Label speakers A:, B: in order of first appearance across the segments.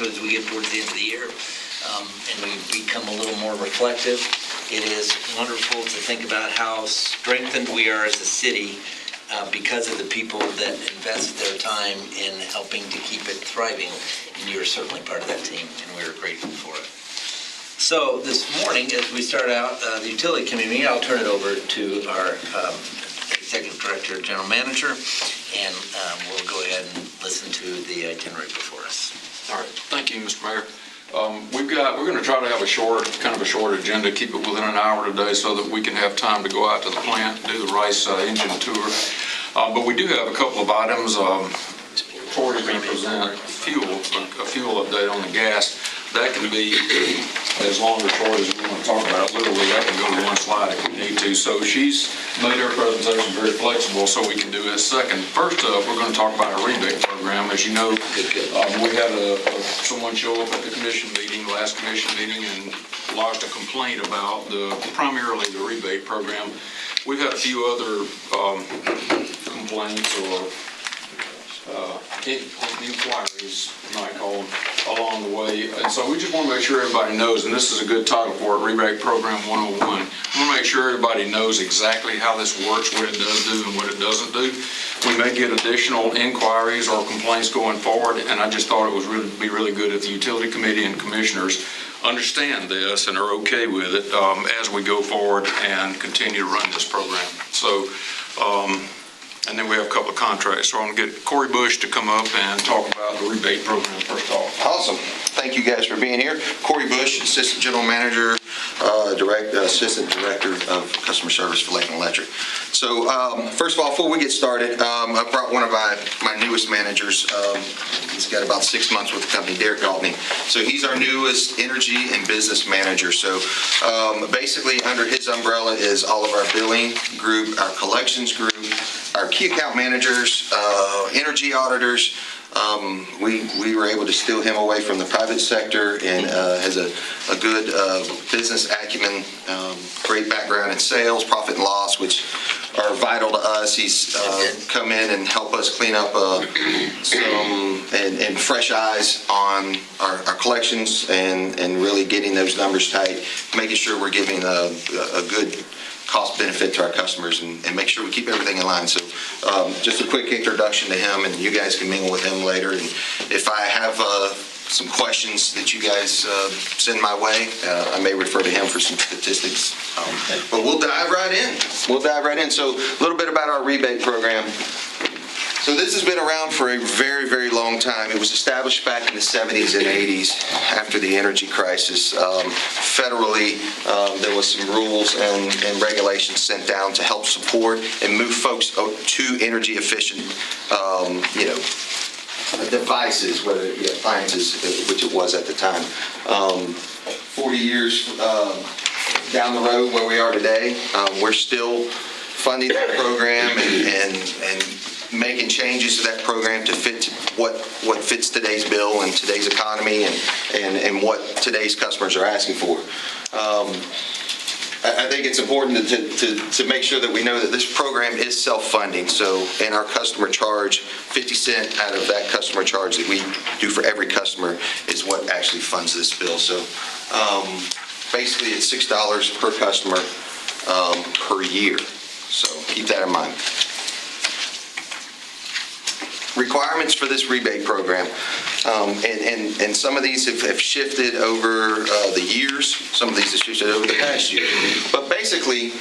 A: particularly as we get towards the end of the year, and we become a little more reflective. It is wonderful to think about how strengthened we are as a city because of the people that invest their time in helping to keep it thriving, and you're certainly part of that team, and we're grateful for it. So this morning, as we start out the utility committee meeting, I'll turn it over to our Executive Director, General Manager, and we'll go ahead and listen to the itinerary before us.
B: All right, thank you, Mr. Mayor. We're going to try to have a short agenda, keep it within an hour today so that we can have time to go out to the plant, do the Rice engine tour. But we do have a couple of items. Corey's going to present a fuel update on the gas. That can be as long or short as we want to talk about it. Literally, that can go to one slide if we need to. So she's made her presentation very flexible so we can do this second. First up, we're going to talk about our rebate program. As you know, we had someone show up at the commission meeting, last commission meeting, and lodged a complaint about primarily the rebate program. We've had a few other complaints or inquiries, you might call them, along the way. And so we just want to make sure everybody knows, and this is a good title for it, Rebate Program 101. We want to make sure everybody knows exactly how this works, what it does do and what it doesn't do. We may get additional inquiries or complaints going forward, and I just thought it would be really good if the Utility Committee and Commissioners understand this and are okay with it as we go forward and continue to run this program. So, and then we have a couple of contracts. So I'm going to get Corey Bush to come up and talk about the rebate program first off.
C: Awesome. Thank you guys for being here. Corey Bush, Assistant General Manager, Assistant Director of Customer Service for Lakeland Electric. So first of all, before we get started, I brought one of my newest managers. He's got about 6 months with the company, Derek Galtney. So he's our newest energy and business manager. So basically under his umbrella is all of our billing group, our collections group, our key account managers, energy auditors. We were able to steal him away from the private sector and has a good business acumen, great background in sales, profit and loss, which are vital to us. He's come in and help us clean up some and fresh eyes on our collections and really getting those numbers tight, making sure we're giving a good cost benefit to our customers and make sure we keep everything in line. So just a quick introduction to him, and you guys can mingle with him later. And if I have some questions that you guys send my way, I may refer to him for some statistics. But we'll dive right in. So a little bit about our rebate program. So this has been around for a very, very long time. It was established back in the 70s and 80s after the energy crisis. Federally, there was some rules and regulations sent down to help support and move folks to energy efficient, devices, whether it be appliances, which it was at the time. 40 years down the road where we are today, we're still funding that program and making changes to that program to fit what fits today's bill and today's economy and what today's customers are asking for. I think it's important to make sure that we know that this program is self-funding. So, and our customer charge, 50 cents out of that customer charge that we do for every customer is what actually funds this bill. So basically it's $6 per customer per year. So keep that in mind. Requirements for this rebate program, and some of these have shifted over the years. Some of these have shifted over the past year. But basically,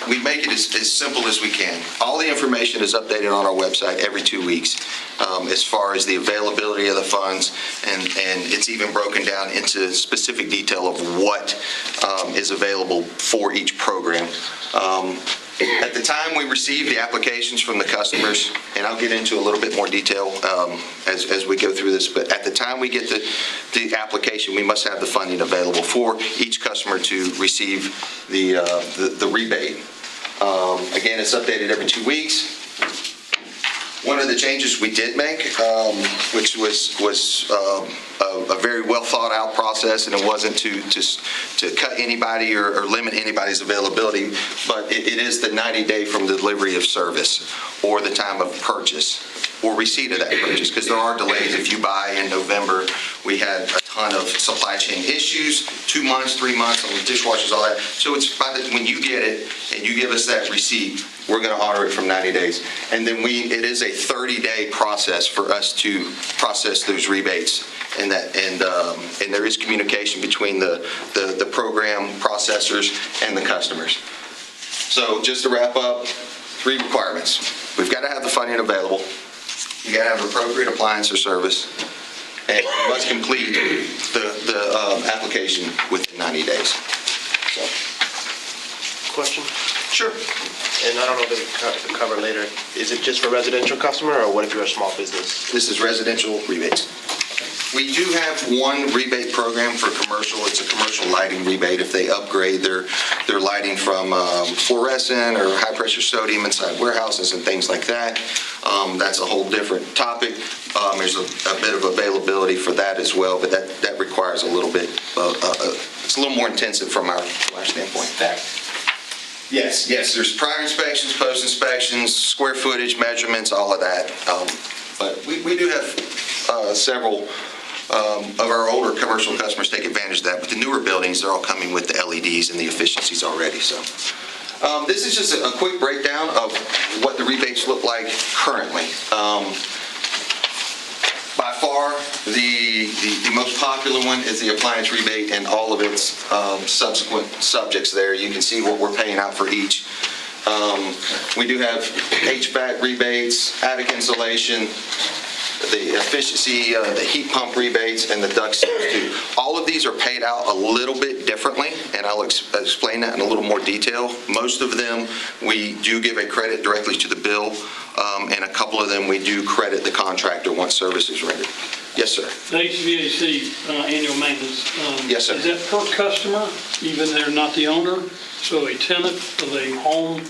C: we make it as simple as we can. All the information is updated on our website every 2 weeks as far as the availability of the funds, and it's even broken down into specific detail of what is available for each program. At the time we receive the applications from the customers, and I'll get into a little bit more detail as we go through this, but at the time we get the application, we must have the funding available for each customer to receive the rebate. Again, it's updated every 2 weeks. One of the changes we did make, which was a very well thought out process, and it wasn't to cut anybody or limit anybody's availability, but it is the 90-day from delivery of service or the time of purchase. or receipt of that purchase, because there are delays. If you buy in November, we had a ton of supply chain issues, 2 months, 3 months on the dishwashers, all that. So it's when you get it and you give us that receipt, we're going to honor it from 90 days. And then it is a 30-day process for us to process those rebates. And there is communication between the program processors and the customers. So just to wrap up, 3 requirements. We've got to have the funding available. You got to have appropriate appliance or service, and you must complete the application within 90 days. So.
D: Question?
C: Sure.
D: And I don't know if it cover later. Is it just for residential customer, or what if you're a small business?
C: This is residential rebates. We do have one rebate program for commercial. It's a commercial lighting rebate if they upgrade their lighting from fluorescent or high-pressure sodium inside warehouses and things like that. That's a whole different topic. There's a bit of availability for that as well, but that requires a little bit, it's a little more intensive from our standpoint. Yes, there's prior inspections, post-inspections, square footage, measurements, all of that. But we do have several of our older commercial customers take advantage of that. But the newer buildings, they're all coming with the LEDs and the efficiencies already. So this is just a quick breakdown of what the rebates look like currently. By far, the most popular one is the appliance rebate and all of its subsequent subjects there. You can see what we're paying out for each. We do have HVAC rebates, attic insulation, the efficiency, the heat pump rebates, and the duct seals too. All of these are paid out a little bit differently, and I'll explain that in a little more detail. Most of them, we do give a credit directly to the bill, and a couple of them, we do credit the contractor once service is rendered. Yes, sir.
E: The HVAC annual maintenance.
C: Yes, sir.
E: Is that per customer, even they're not the owner? So a tenant of a home,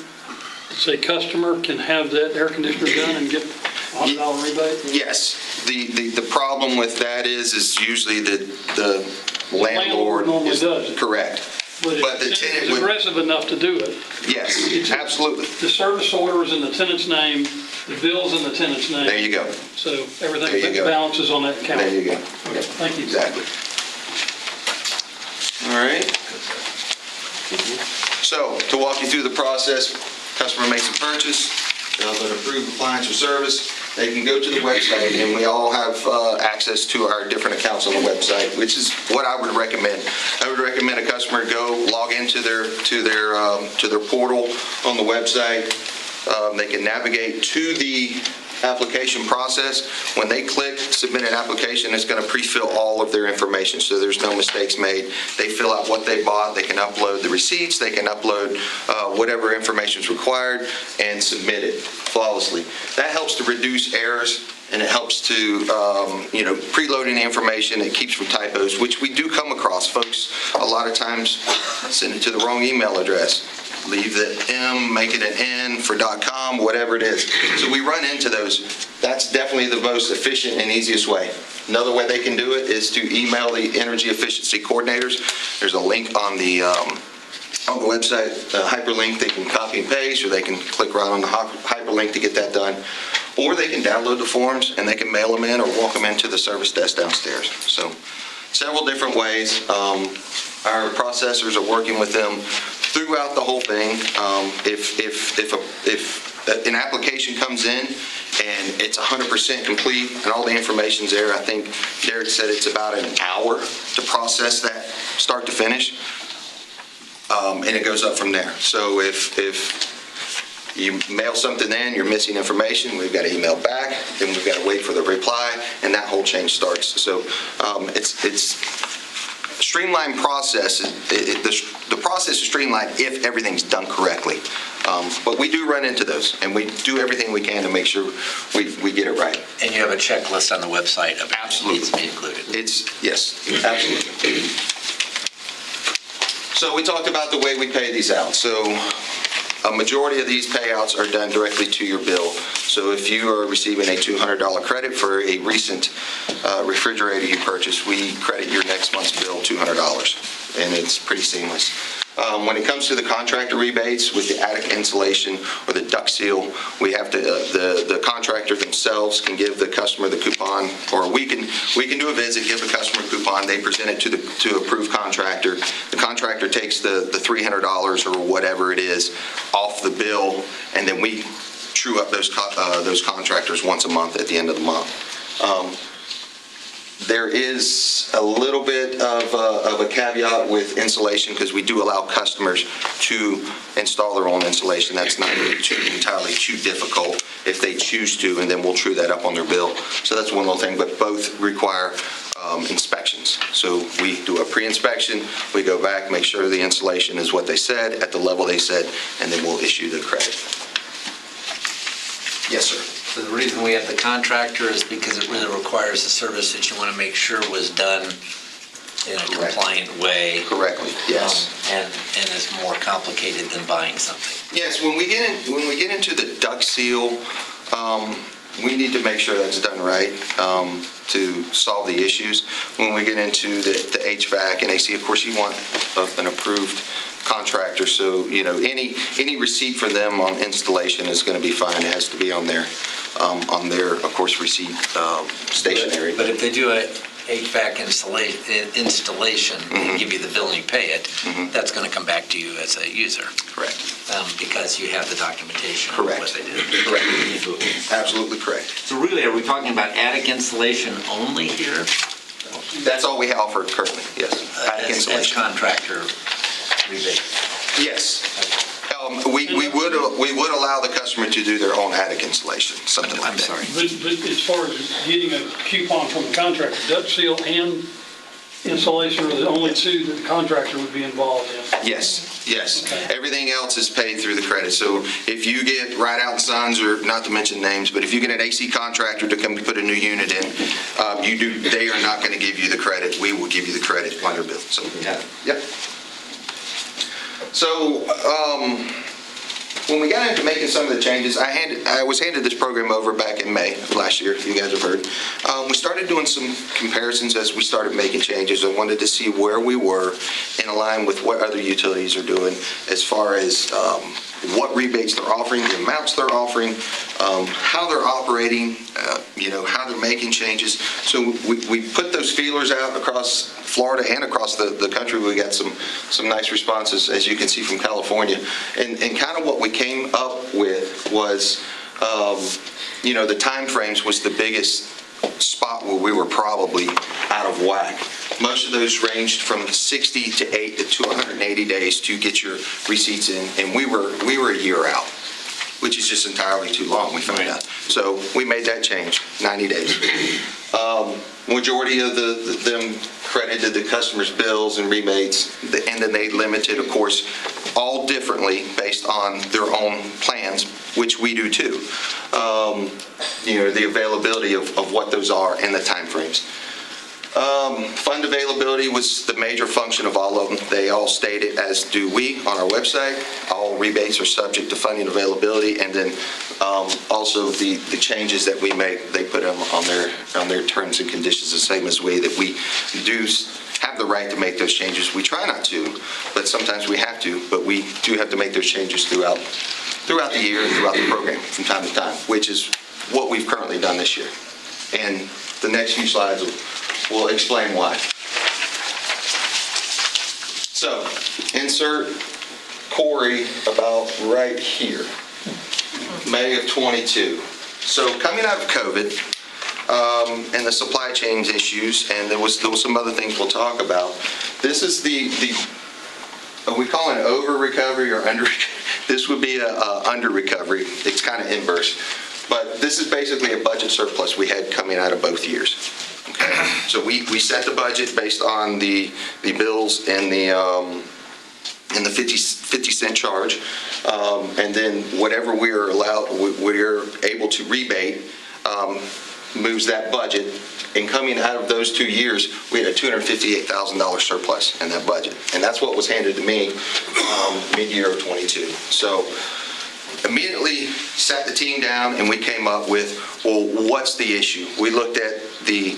E: say customer, can have that air conditioner done and get $100 rebate?
C: Yes. The problem with that is usually the landlord
E: normally
C: is
E: does it.
C: Correct.
E: But
C: the tenant
E: it's
C: would,
E: aggressive enough to do it.
C: yes, absolutely.
E: The service order is in the tenant's name, the bill's in the tenant's name.
C: There you go.
E: So
C: There you
E: everything
C: go.
E: balances on that account.
C: There you go.
E: Okay, thank you.
C: Exactly. All right. So to walk you through the process, customer makes a purchase, they'll go to approved appliance or service. They can go to the website, and we all have access to our different accounts on the website, which is what I would recommend. I would recommend a customer go log into their portal on the website. They can navigate to the application process. When they click submit an application, it's going to pre-fill all of their information, so there's no mistakes made. They fill out what they bought. They can upload the receipts. They can upload whatever information is required and submit it flawlessly. That helps to reduce errors, and it helps to, preloading the information. It keeps from typos, which we do come across. Folks a lot of times send it to the wrong email address. Leave the M, make it an N for .com, whatever it is. So we run into those. That's definitely the most efficient and easiest way. Another way they can do it is to email the energy efficiency coordinators. There's a link on the website, a hyperlink they can copy and paste, or they can click right on the hyperlink to get that done. Or they can download the forms and they can mail them in or walk them into the service desk downstairs. So several different ways. Our processors are working with them throughout the whole thing. If an application comes in and it's 100% complete and all the information's there, I think Derek said it's about an hour to process that start to finish, and it goes up from there. So if you mail something in, you're missing information, we've got to email back, then we've got to wait for the reply, and that whole change starts. So it's streamlined process. The process is streamlined if everything's done correctly. But we do run into those, and we do everything we can to make sure we get it right.
A: And you have a checklist on the website of
C: Absolutely.
A: needs to be included.
C: Yes, absolutely. So we talked about the way we pay these out. So a majority of these payouts are done directly to your bill. So if you are receiving a $200 credit for a recent refrigerator you purchased, we credit your next month's bill $200, and it's pretty seamless. When it comes to the contractor rebates with the attic insulation or the duct seal, we have to, the contractor themselves can give the customer the coupon, or we can do a visit, give the customer a coupon, they present it to approved contractor. The contractor takes the $300 or whatever it is off the bill, and then we true up those contractors once a month at the end of the month. There is a little bit of a caveat with insulation, because we do allow customers to install their own insulation. That's not entirely too difficult if they choose to, and then we'll true that up on their bill. So that's one little thing, but both require inspections. So we do a pre-inspection, we go back, make sure the insulation is what they said, at the level they said, and then we'll issue the credit. Yes, sir.
A: So the reason we have the contractor is because it really requires a service that you want to make sure was done in a compliant way.
C: Correctly, yes.
A: And it's more complicated than buying something.
C: Yes, when we get into the duct seal, we need to make sure that's done right to solve the issues. When we get into the HVAC and AC, of course, you want an approved contractor, so any receipt for them on installation is going to be fine. It has to be on their of course, receipt stationery.
A: But if they do a HVAC installation and give you the bill and you pay it, that's going to come back to you as a user.
C: Correct.
A: Because you have the documentation
C: Correct.
A: of what they did.
C: Correct. Absolutely correct.
A: So really, are we talking about attic insulation only here?
C: That's all we offer currently, yes. Attic
A: As
C: insulation.
A: contractor rebate?
C: Yes. We would allow the customer to do their own attic installation, something like
A: I'm
C: that.
A: sorry.
E: But as far as getting a coupon from the contractor, duct seal and insulation are the only two that the contractor would be involved in.
C: Yes.
E: Okay.
C: Everything else is paid through the credit. So if you get Right Out and Sons, or not to mention names, but if you get an AC contractor to come put a new unit in, they are not going to give you the credit. We will give you the credit on your bill. So, yep. So, when we got into making some of the changes, I was handed this program over back in May of last year, you guys have heard. We started doing some comparisons as we started making changes. I wanted to see where we were in line with what other utilities are doing as far as what rebates they're offering, the amounts they're offering, how they're operating, how they're making changes. So we put those feelers out across Florida and across the country. We got some nice responses, as you can see, from California. And kind of what we came up with was, the time frames was the biggest spot where we were probably out of whack. Most of those ranged from 60 to 180 days to get your receipts in, and we were a year out, which is just entirely too long, we found out. So we made that change, 90 days. Majority of them credited the customer's bills and rebates, and then they limited, of course, all differently based on their own plans, which we do too. The availability of what those are and the timeframes. Fund availability was the major function of all of them. They all state it, as do we, on our website. All rebates are subject to funding availability, and then also the changes that we make, they put them on their terms and conditions, the same as we, that we do have the right to make those changes. We try not to, but sometimes we have to, but we do have to make those changes throughout the year and throughout the program from time to time, which is what we've currently done this year. And the next few slides will explain why. So, insert Corey about right here, May of 22. So coming out of COVID and the supply chain issues, and there was some other things we'll talk about. This is we call it an over recovery or under. This would be a under recovery. It's kind of inverse, but this is basically a budget surplus we had coming out of both years. Okay, so we set the budget based on the bills and the 50-cent charge, and then whatever we're able to rebate moves that budget. And coming out of those 2 years, we had a $258,000 surplus in that budget, and that's what was handed to me mid-year of 22. So immediately sat the team down and we came up with, well, what's the issue? We looked at the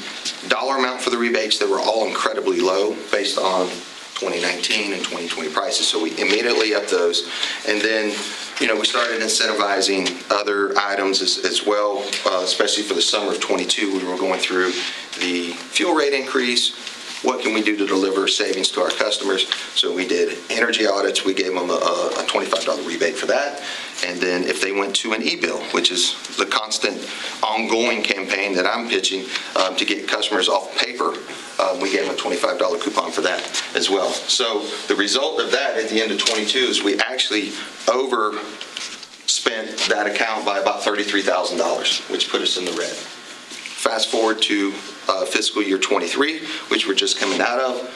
C: dollar amount for the rebates that were all incredibly low based on 2019 and 2020 prices. So we immediately upped those. And then, we started incentivizing other items as well, especially for the summer of '22. We were going through the fuel rate increase. What can we do to deliver savings to our customers? So we did energy audits. We gave them a $25 rebate for that. And then if they went to an e-bill, which is the constant ongoing campaign that I'm pitching to get customers off paper, we gave them a $25 coupon for that as well. So the result of that at the end of '22 is we actually overspent that account by about $33,000, which put us in the red. Fast forward to fiscal year '23, which we're just coming out of.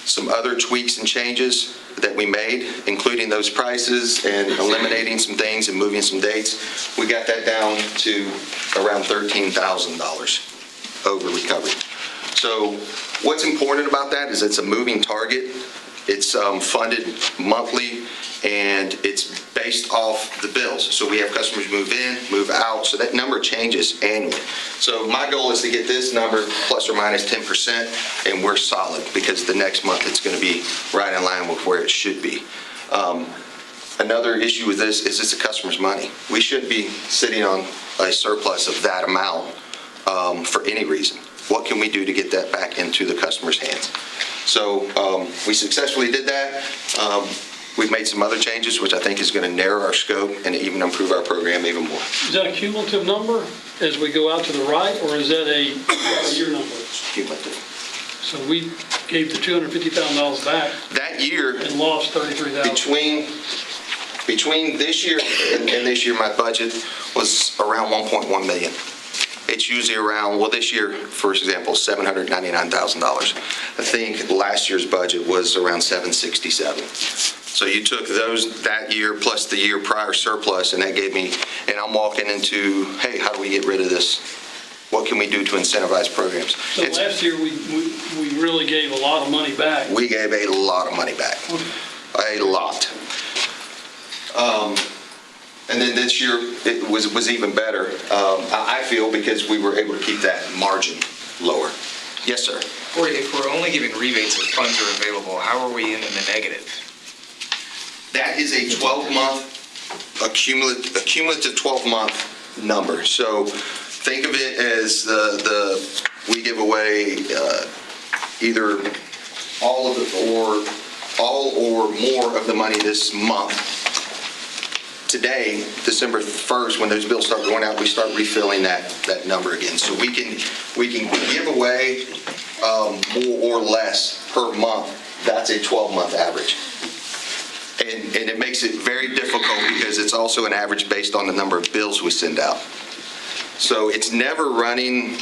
C: Some other tweaks and changes that we made, including those prices and eliminating some things and moving some dates. We got that down to around $13,000 over recovery. So what's important about that is it's a moving target. It's funded monthly, and it's based off the bills. So we have customers move in, move out, so that number changes annually. So my goal is to get this number plus or minus 10%, and we're solid, because the next month it's going to be right in line with where it should be. Another issue with this is it's the customer's money. We shouldn't be sitting on a surplus of that amount for any reason. What can we do to get that back into the customer's hands? So we successfully did that. We've made some other changes, which I think is going to narrow our scope and even improve our program even more.
E: Is that a cumulative number as we go out to the right, or is that a year number?
C: Cumulative.
E: So we gave the $250,000 back
C: That year,
E: and lost $33,000.
C: between this year and this year, my budget was around $1.1 million. It's usually around, well, this year, for example, $799,000. I think last year's budget was around $767,000. So you took that year plus the year prior surplus, and that gave me, and I'm walking into, hey, how do we get rid of this? What can we do to incentivize programs?
E: So last year, we really gave a lot of money back.
C: We gave a lot of money back, a lot. And then this year, it was even better, I feel, because we were able to keep that margin lower. Yes, sir.
F: Corey, if we're only giving rebates as funds are available, how are we in the negative?
C: That is a 12-month, a cumulative 12-month number. So think of it as we give away either all or more of the money this month. Today, December 1st, when those bills start going out, we start refilling that number again. So we can give away more or less per month. That's a 12-month average. And it makes it very difficult because it's also an average based on the number of bills we send out. So it's never running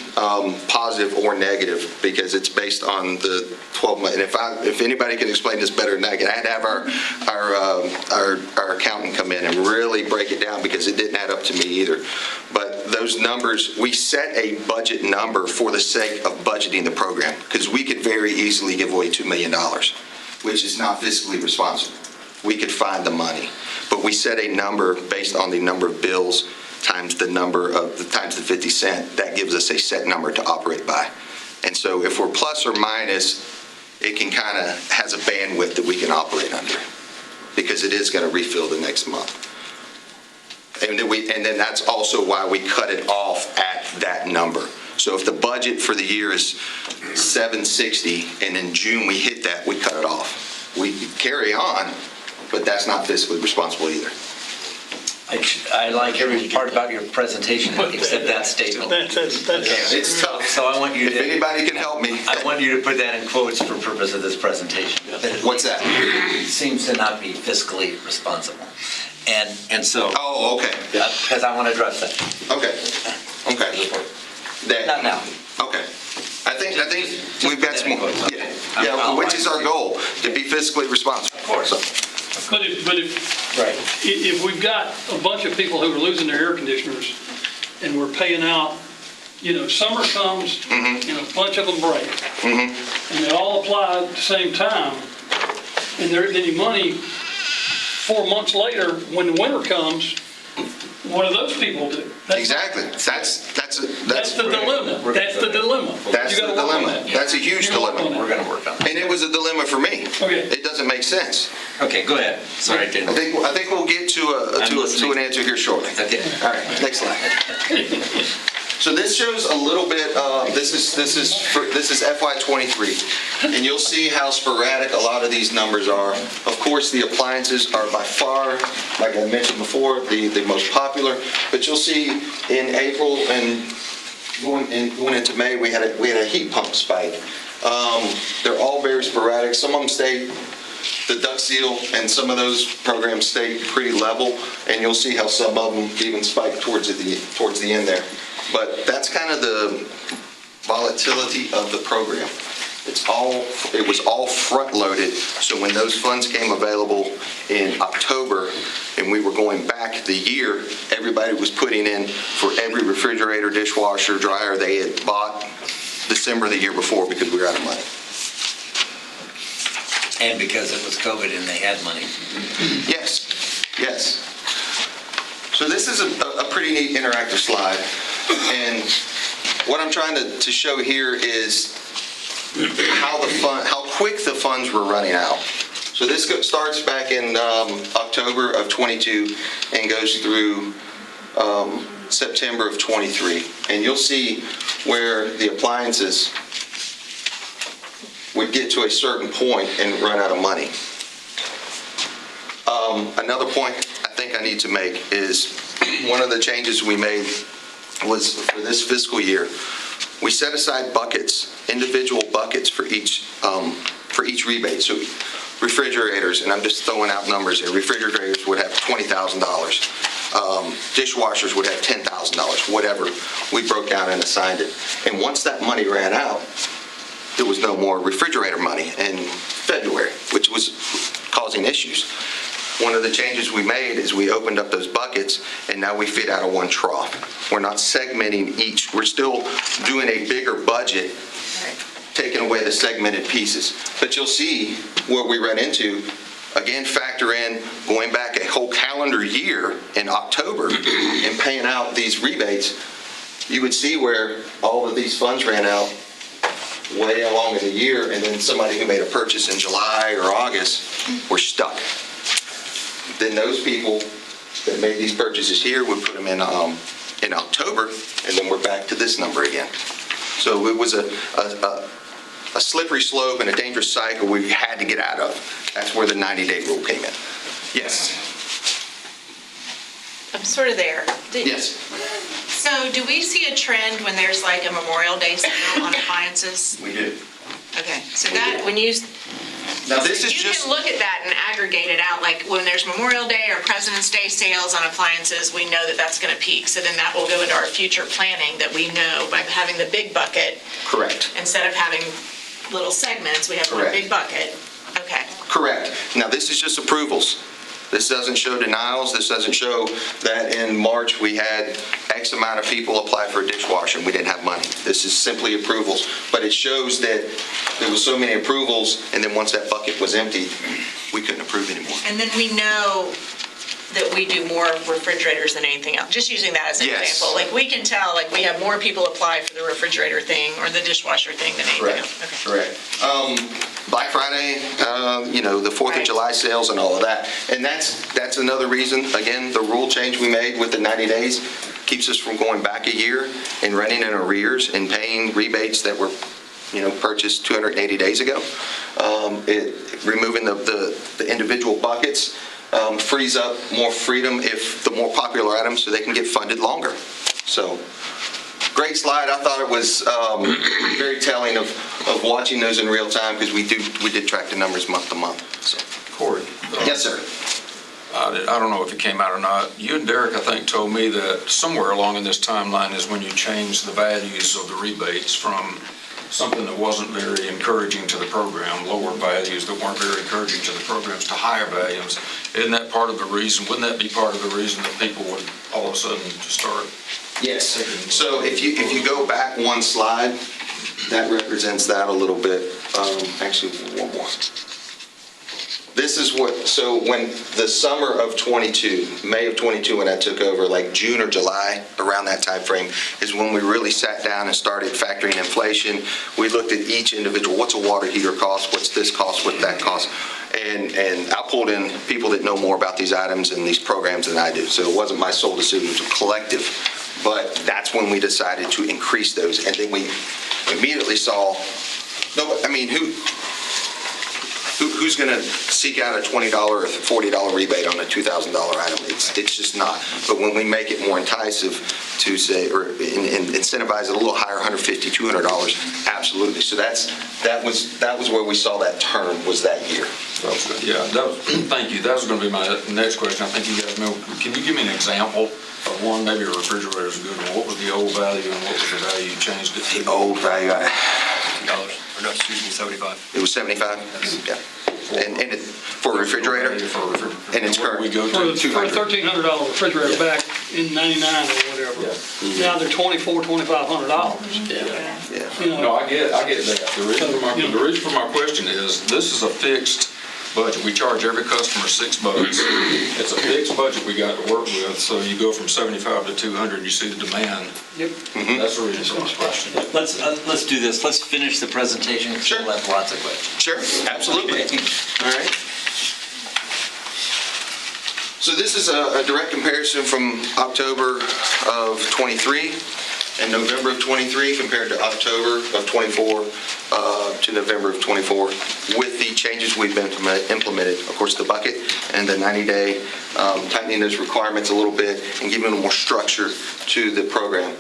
C: positive or negative because it's based on the 12 months. And if anybody can explain this better than I can, I had to have our accountant come in and really break it down because it didn't add up to me either. But those numbers, we set a budget number for the sake of budgeting the program because we could very easily give away $2 million, which is not fiscally responsible. We could find the money, but we set a number based on the number of bills times the 50 cent. That gives us a set number to operate by. And so if we're plus or minus, it can kind of has a bandwidth that we can operate under because it is going to refill the next month. And then that's also why we cut it off at that number. So if the budget for the year is 760 and in June we hit that, we cut it off. We carry on, but that's not fiscally responsible either.
A: I like every part about your presentation except that statement.
C: It's tough.
A: So I want you to.
C: If anybody can help me.
A: I want you to put that in quotes for purpose of this presentation.
C: What's that?
A: Seems to not be fiscally responsible. And so.
C: Oh, okay.
A: Because I want to address that.
C: Okay.
A: Not now.
C: Okay. I think we've got some more. Yeah, which is our goal, to be fiscally responsible.
A: Of course.
E: But if we've got a bunch of people who are losing their air conditioners and we're paying out, summer comes and a bunch of them break. And they all apply at the same time. And there isn't any money 4 months later when the winter comes. What do those people do?
C: Exactly. That's
E: That's the dilemma. That's the dilemma.
C: That's
E: You
C: the
E: gotta work on
C: dilemma.
E: that.
C: That's a huge
E: You gotta work on
C: dilemma.
E: that.
A: We're going to work on that.
C: And it was a dilemma for me.
E: Okay.
C: It doesn't make sense.
A: Okay, go ahead. Sorry, I didn't.
C: I think we'll get to an answer here shortly.
A: Okay.
C: All right, next slide. So this shows a little bit, this is FY '23, and you'll see how sporadic a lot of these numbers are. Of course, the appliances are by far, like I mentioned before, the most popular, but you'll see in April and going into May, we had a heat pump spike. They're all very sporadic. Some of them stay, the duct seal and some of those programs stay pretty level, and you'll see how some of them even spike towards the end there. But that's kind of the volatility of the program. It was all front-loaded, so when those funds came available in October and we were going back the year, everybody was putting in for every refrigerator, dishwasher, dryer they had bought December the year before because we were out of money.
A: And because it was COVID and they had money.
C: Yes, yes. So this is a pretty neat interactive slide. And what I'm trying to show here is how quick the funds were running out. So this starts back in October of '22 and goes through September of '23. And you'll see where the appliances would get to a certain point and run out of money. Another point I think I need to make is one of the changes we made was for this fiscal year, we set aside buckets, individual buckets for each rebate. So refrigerators, and I'm just throwing out numbers here, refrigerators would have $20,000. Dishwashers would have $10,000, whatever. We broke down and assigned it. And once that money ran out, there was no more refrigerator money in February, which was causing issues. One of the changes we made is we opened up those buckets, and now we fit out of one trough. We're not segmenting each. We're still doing a bigger budget, taking away the segmented pieces. But you'll see where we run into, again, factor in going back a whole calendar year in October and paying out these rebates. You would see where all of these funds ran out way along in the year, and then somebody who made a purchase in July or August were stuck. Then those people that made these purchases here would put them in October, and then we're back to this number again. So it was a slippery slope and a dangerous cycle we had to get out of. That's where the 90-day rule came in. Yes.
G: I'm sort of there.
C: Yes.
G: So do we see a trend when there's like a Memorial Day sale on appliances?
C: We do.
G: Okay, so that, when you,
C: Now this is
G: you
C: just.
G: can look at that and aggregate it out, like when there's Memorial Day or President's Day sales on appliances, we know that that's going to peak. So then that will go into our future planning, that we know by having the big bucket,
C: Correct.
G: instead of having little segments, we have one
C: Correct.
G: big bucket. Okay.
C: Correct. Now, this is just approvals. This doesn't show denials. This doesn't show that in March we had X amount of people apply for a dishwasher and we didn't have money. This is simply approvals. But it shows that there was so many approvals, and then once that bucket was empty, we couldn't approve anymore.
G: And then we know that we do more refrigerators than anything else. Just using that as an
C: Yes.
G: example. Like we can tell, like we have more people apply for the refrigerator thing or the dishwasher thing than anything else. Okay.
C: Correct. Black Friday, the 4th of
G: Right.
C: July sales and all of that. And that's another reason, again, the rule change we made with the 90 days keeps us from going back a year and running in arrears and paying rebates that were, purchased 280 days ago. Removing the individual buckets frees up more freedom if the more popular items so they can get funded longer. So, great slide. I thought it was very telling of watching those in real time, because we did track the numbers month to month. So.
B: Corey?
C: Yes, sir.
B: I don't know if it came out or not. You and Derek, I think, told me that somewhere along in this timeline is when you changed the values of the rebates from something that wasn't very encouraging to the program, lower values that weren't very encouraging to the programs, to higher values. Isn't that part of the reason? Wouldn't that be part of the reason that people would all of a sudden start?
C: Yes. So if you go back one slide, that represents that a little bit. Actually, one more. This is what, so when the summer of '22, May of '22, when I took over, like June or July, around that time frame, is when we really sat down and started factoring inflation. We looked at each individual, what's a water heater cost, what's this cost, what's that cost? And I pulled in people that know more about these items and these programs than I do. So it wasn't my sole decision, it was a collective. But that's when we decided to increase those. And then we immediately saw, no, I mean, who's going to seek out a $20 or $40 rebate on a $2,000 item? It's just not. But when we make it more enticing to say, or incentivize it a little higher, $150, $200, absolutely. So that was where we saw that turn, was that year.
B: Yeah, thank you. That was going to be my next question. I think you guys know. Can you give me an example of one? Maybe a refrigerator is a good one. What was the old value and what was the value you changed it to?
C: The old value,
F: $50, or no, excuse me, 75.
C: it was 75? Yeah. And it, for a refrigerator?
B: For a refrigerator.
C: And it's current.
B: We go
E: For a
B: to $200.
E: $1,300 refrigerator back in '99 or whatever. Now they're $2,400, $2,500.
C: Yeah.
E: You know,
B: No, I get that. The reason for my question is, this is a fixed budget. We charge every customer $6. It's a fixed budget we got to work with, so you go from 75 to 200, you see the demand.
E: Yep.
B: That's the reason for my question.
A: Let's do this. Let's finish the presentation.
C: Sure.
A: We'll have lots of questions.
C: Sure, absolutely. All right. So this is a direct comparison from October of '23 and November of '23 compared to October of '24 to November of '24 with the changes we've been implemented. Of course, the bucket and the 90-day, tightening those requirements a little bit and giving them more structure to the program.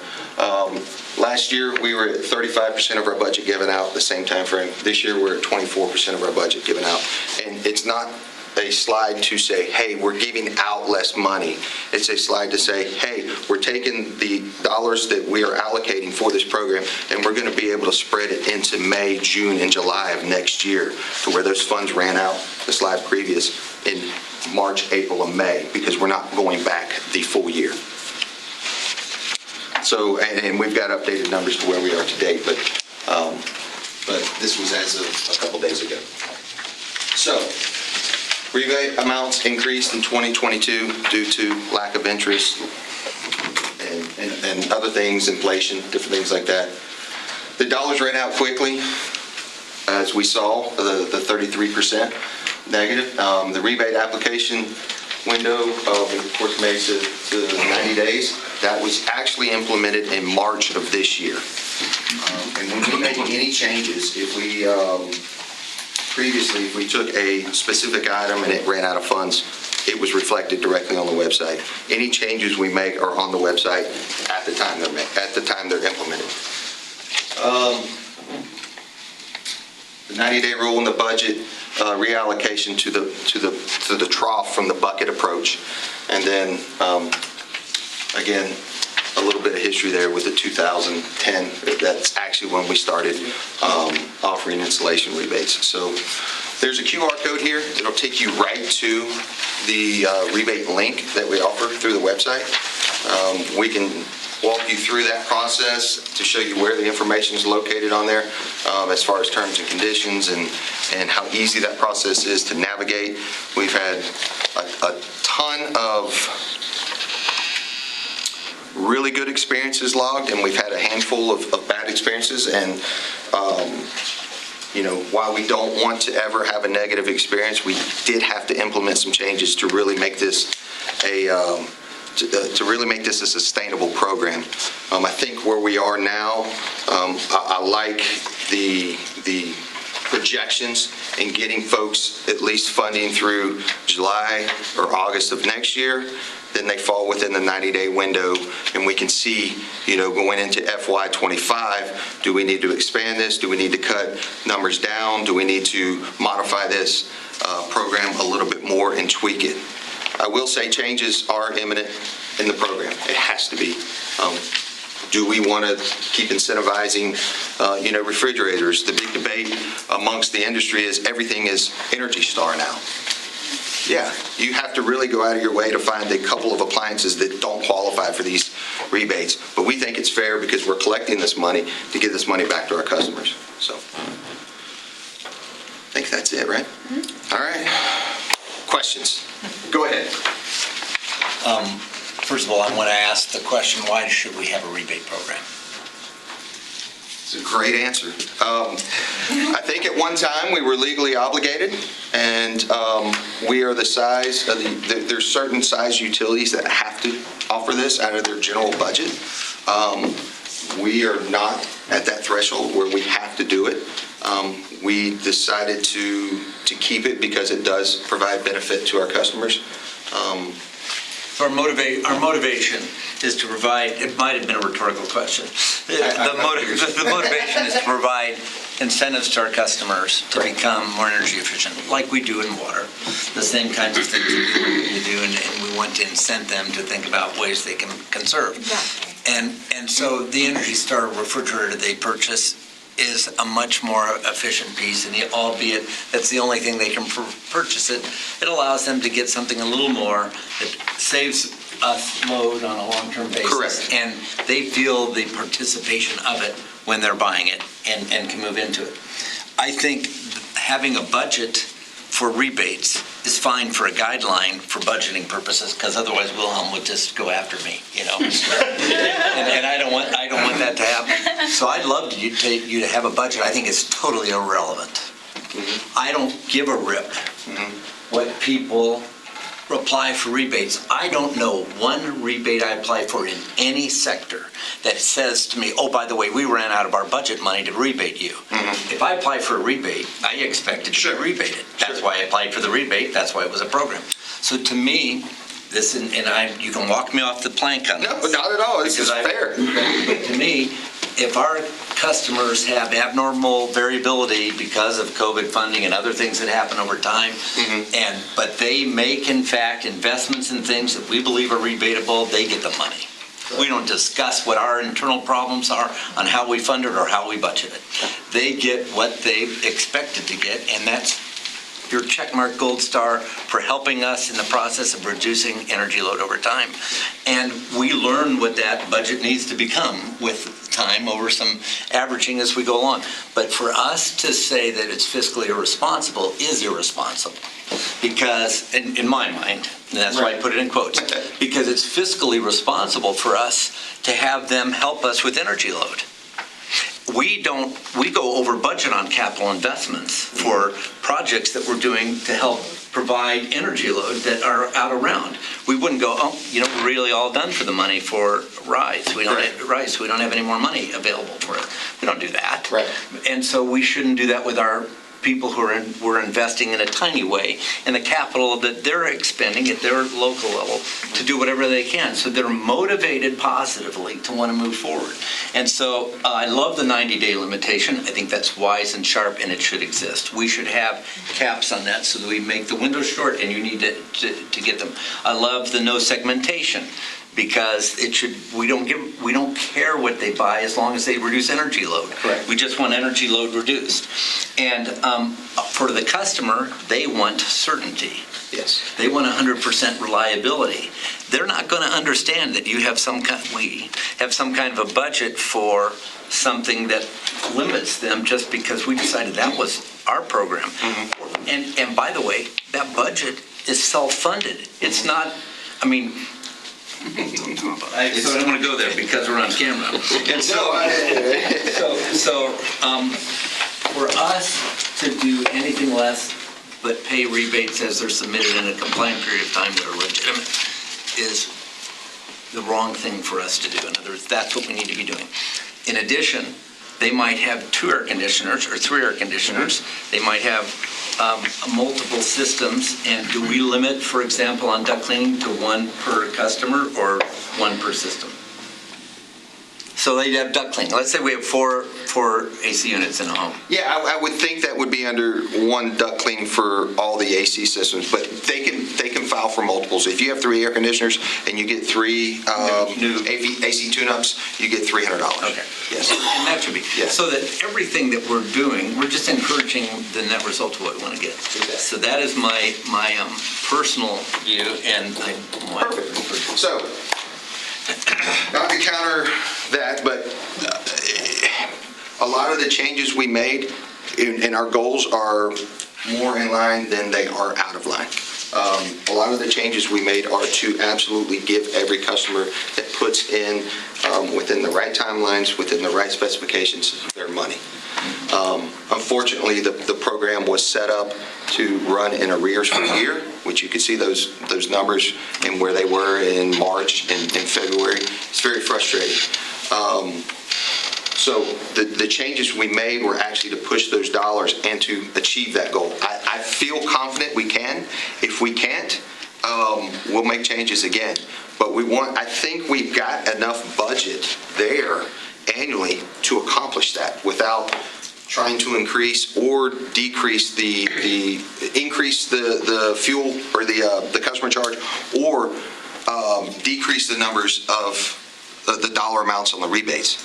C: Last year, we were at 35% of our budget given out the same time frame. This year, we're at 24% of our budget given out. And it's not a slide to say, hey, we're giving out less money. It's a slide to say, hey, we're taking the dollars that we are allocating for this program, and we're going to be able to spread it into May, June, and July of next year to where those funds ran out, the slide previous, in March, April, and May, because we're not going back the full year. So, and we've got updated numbers to where we are today, but this was as of a couple days ago. So, rebate amounts increased in 2022 due to lack of interest and other things, inflation, different things like that. The dollars ran out quickly, as we saw, the 33% negative. The rebate application window, of course, made to 90 days. That was actually implemented in March of this year. And when we make any changes, if we previously, if we took a specific item and it ran out of funds, it was reflected directly on the website. Any changes we make are on the website at the time they're made, at the time they're implemented. The 90-day rule in the budget reallocation to the trough from the bucket approach, and then again, a little bit of history there with the 2010. That's actually when we started offering installation rebates. So there's a QR code here. It'll take you right to the rebate link that we offer through the website. We can walk you through that process to show you where the information is located on there as far as terms and conditions and how easy that process is to navigate. We've had a ton of really good experiences logged, and we've had a handful of bad experiences. And you know, while we don't want to ever have a negative experience, we did have to implement some changes to really make this a sustainable program. I think where we are now, I like the projections and getting folks at least funding through July or August of next year. Then they fall within the 90-day window, and we can see, you know, going into FY25, do we need to expand this? Do we need to cut numbers down? Do we need to modify this program a little bit more and tweak it? I will say changes are imminent in the program. It has to be. Do we want to keep incentivizing, you know, refrigerators? The big debate amongst the industry is everything is Energy Star now. Yeah, you have to really go out of your way to find a couple of appliances that don't qualify for these rebates. But we think it's fair because we're collecting this money to give this money back to our customers. So, I think think that's it, right? All right. Questions? Go ahead.
A: First of all, I want to ask the question, why should we have a rebate program?
C: It's a great answer. I think at one time we were legally obligated, and we are the size of there's certain size utilities that have to offer this out of their general budget. We are not at that threshold where we have to do it. We decided to keep it because it does provide benefit to our customers.
A: So our motivation is to provide, it might have been a rhetorical question. The motivation is to provide incentives to our customers to become more energy efficient, like we do in water. The same kinds of things we do, and we want to incent them to think about ways they can conserve.
G: Exactly.
A: And so the Energy Star refrigerator they purchase is a much more efficient piece, and albeit that's the only thing they can purchase it, it allows them to get something a little more that saves us load on a long-term basis.
C: Correct.
A: And they feel the participation of it when they're buying it and can move into it. I think having a budget for rebates is fine for a guideline for budgeting purposes, because otherwise Wilhelm would just go after me, and I don't want that to happen. So I'd love you to have a budget. I think it's totally irrelevant. I don't give a rip what people apply for rebates. I don't know one rebate I apply for in any sector that says to me, oh, by the way, we ran out of our budget money to rebate you. If I apply for a rebate, I expect it to be rebated. That's why I applied for the rebate. That's why it was a program. So to me, this, you can walk me off the plank on this.
C: No, not at all. This is fair.
A: But to me, if our customers have abnormal variability because of COVID funding and other things that happen over time, but they make, in fact, investments in things that we believe are rebatable, they get the money. We don't discuss what our internal problems are on how we fund it or how we budget it. They get what they expected to get, and that's your checkmark gold star for helping us in the process of reducing energy load over time. And we learn what that budget needs to become with time over some averaging as we go along. But for us to say that it's fiscally irresponsible is irresponsible. Because, in my mind, and that's why I put it in quotes, because it's fiscally responsible for us to have them help us with energy load. We go over budget on capital investments for projects that we're doing to help provide energy load that are out around. We wouldn't go, we're really all done for the money for RISE. We don't have any more money available for it. We don't do that.
C: Right.
A: And so we shouldn't do that with our people we're investing in a tiny way in the capital that they're expending at their local level to do whatever they can. So they're motivated positively to want to move forward. And so I love the 90-day limitation. I think that's wise and sharp, and it should exist. We should have caps on that so that we make the window short, and you need to get them. I love the no segmentation, because we don't care what they buy as long as they reduce energy load.
C: Correct.
A: We just want energy load reduced. And for the customer, they want certainty.
C: Yes.
A: They want 100% reliability. They're not going to understand that we have some kind of a budget for something that limits them just because we decided that was our program. And by the way, that budget is self-funded. It's not, so I don't want to go there because we're on camera. And so for us to do anything less but pay rebates as they're submitted in a compliant period of time that are legitimate is the wrong thing for us to do. In other words, that's what we need to be doing. In addition, they might have 2 air conditioners or 3 air conditioners. They might have multiple systems. And do we limit, for example, on duct cleaning to 1 per customer or 1 per system? So they'd have duct cleaning. Let's say we have four AC units in a home.
C: Yeah, I would think that would be under 1 duct cleaning for all the AC systems, but they can file for multiples. If you have 3 air conditioners and you get 3
A: New
C: AC tune-ups, you get $300.
A: Okay.
C: Yes.
A: And that should be.
C: Yes.
A: So that everything that we're doing, we're just encouraging the net result of what we want to get.
C: Exactly.
A: So that is my personal view, and
C: Perfect. So, not to counter that, but a lot of the changes we made and our goals are more in line than they are out of line. A lot of the changes we made are to absolutely give every customer that puts in within the right timelines, within the right specifications, their money. Unfortunately, the program was set up to run in arrears for a year, which you can see those numbers and where they were in March and in February. It's very frustrating. So the changes we made were actually to push those dollars and to achieve that goal. I feel confident we can. If we can't, we'll make changes again. But I think we've got enough budget there annually to accomplish that without trying to increase or decrease increase the fuel or the customer charge, or decrease the numbers of the dollar amounts on the rebates.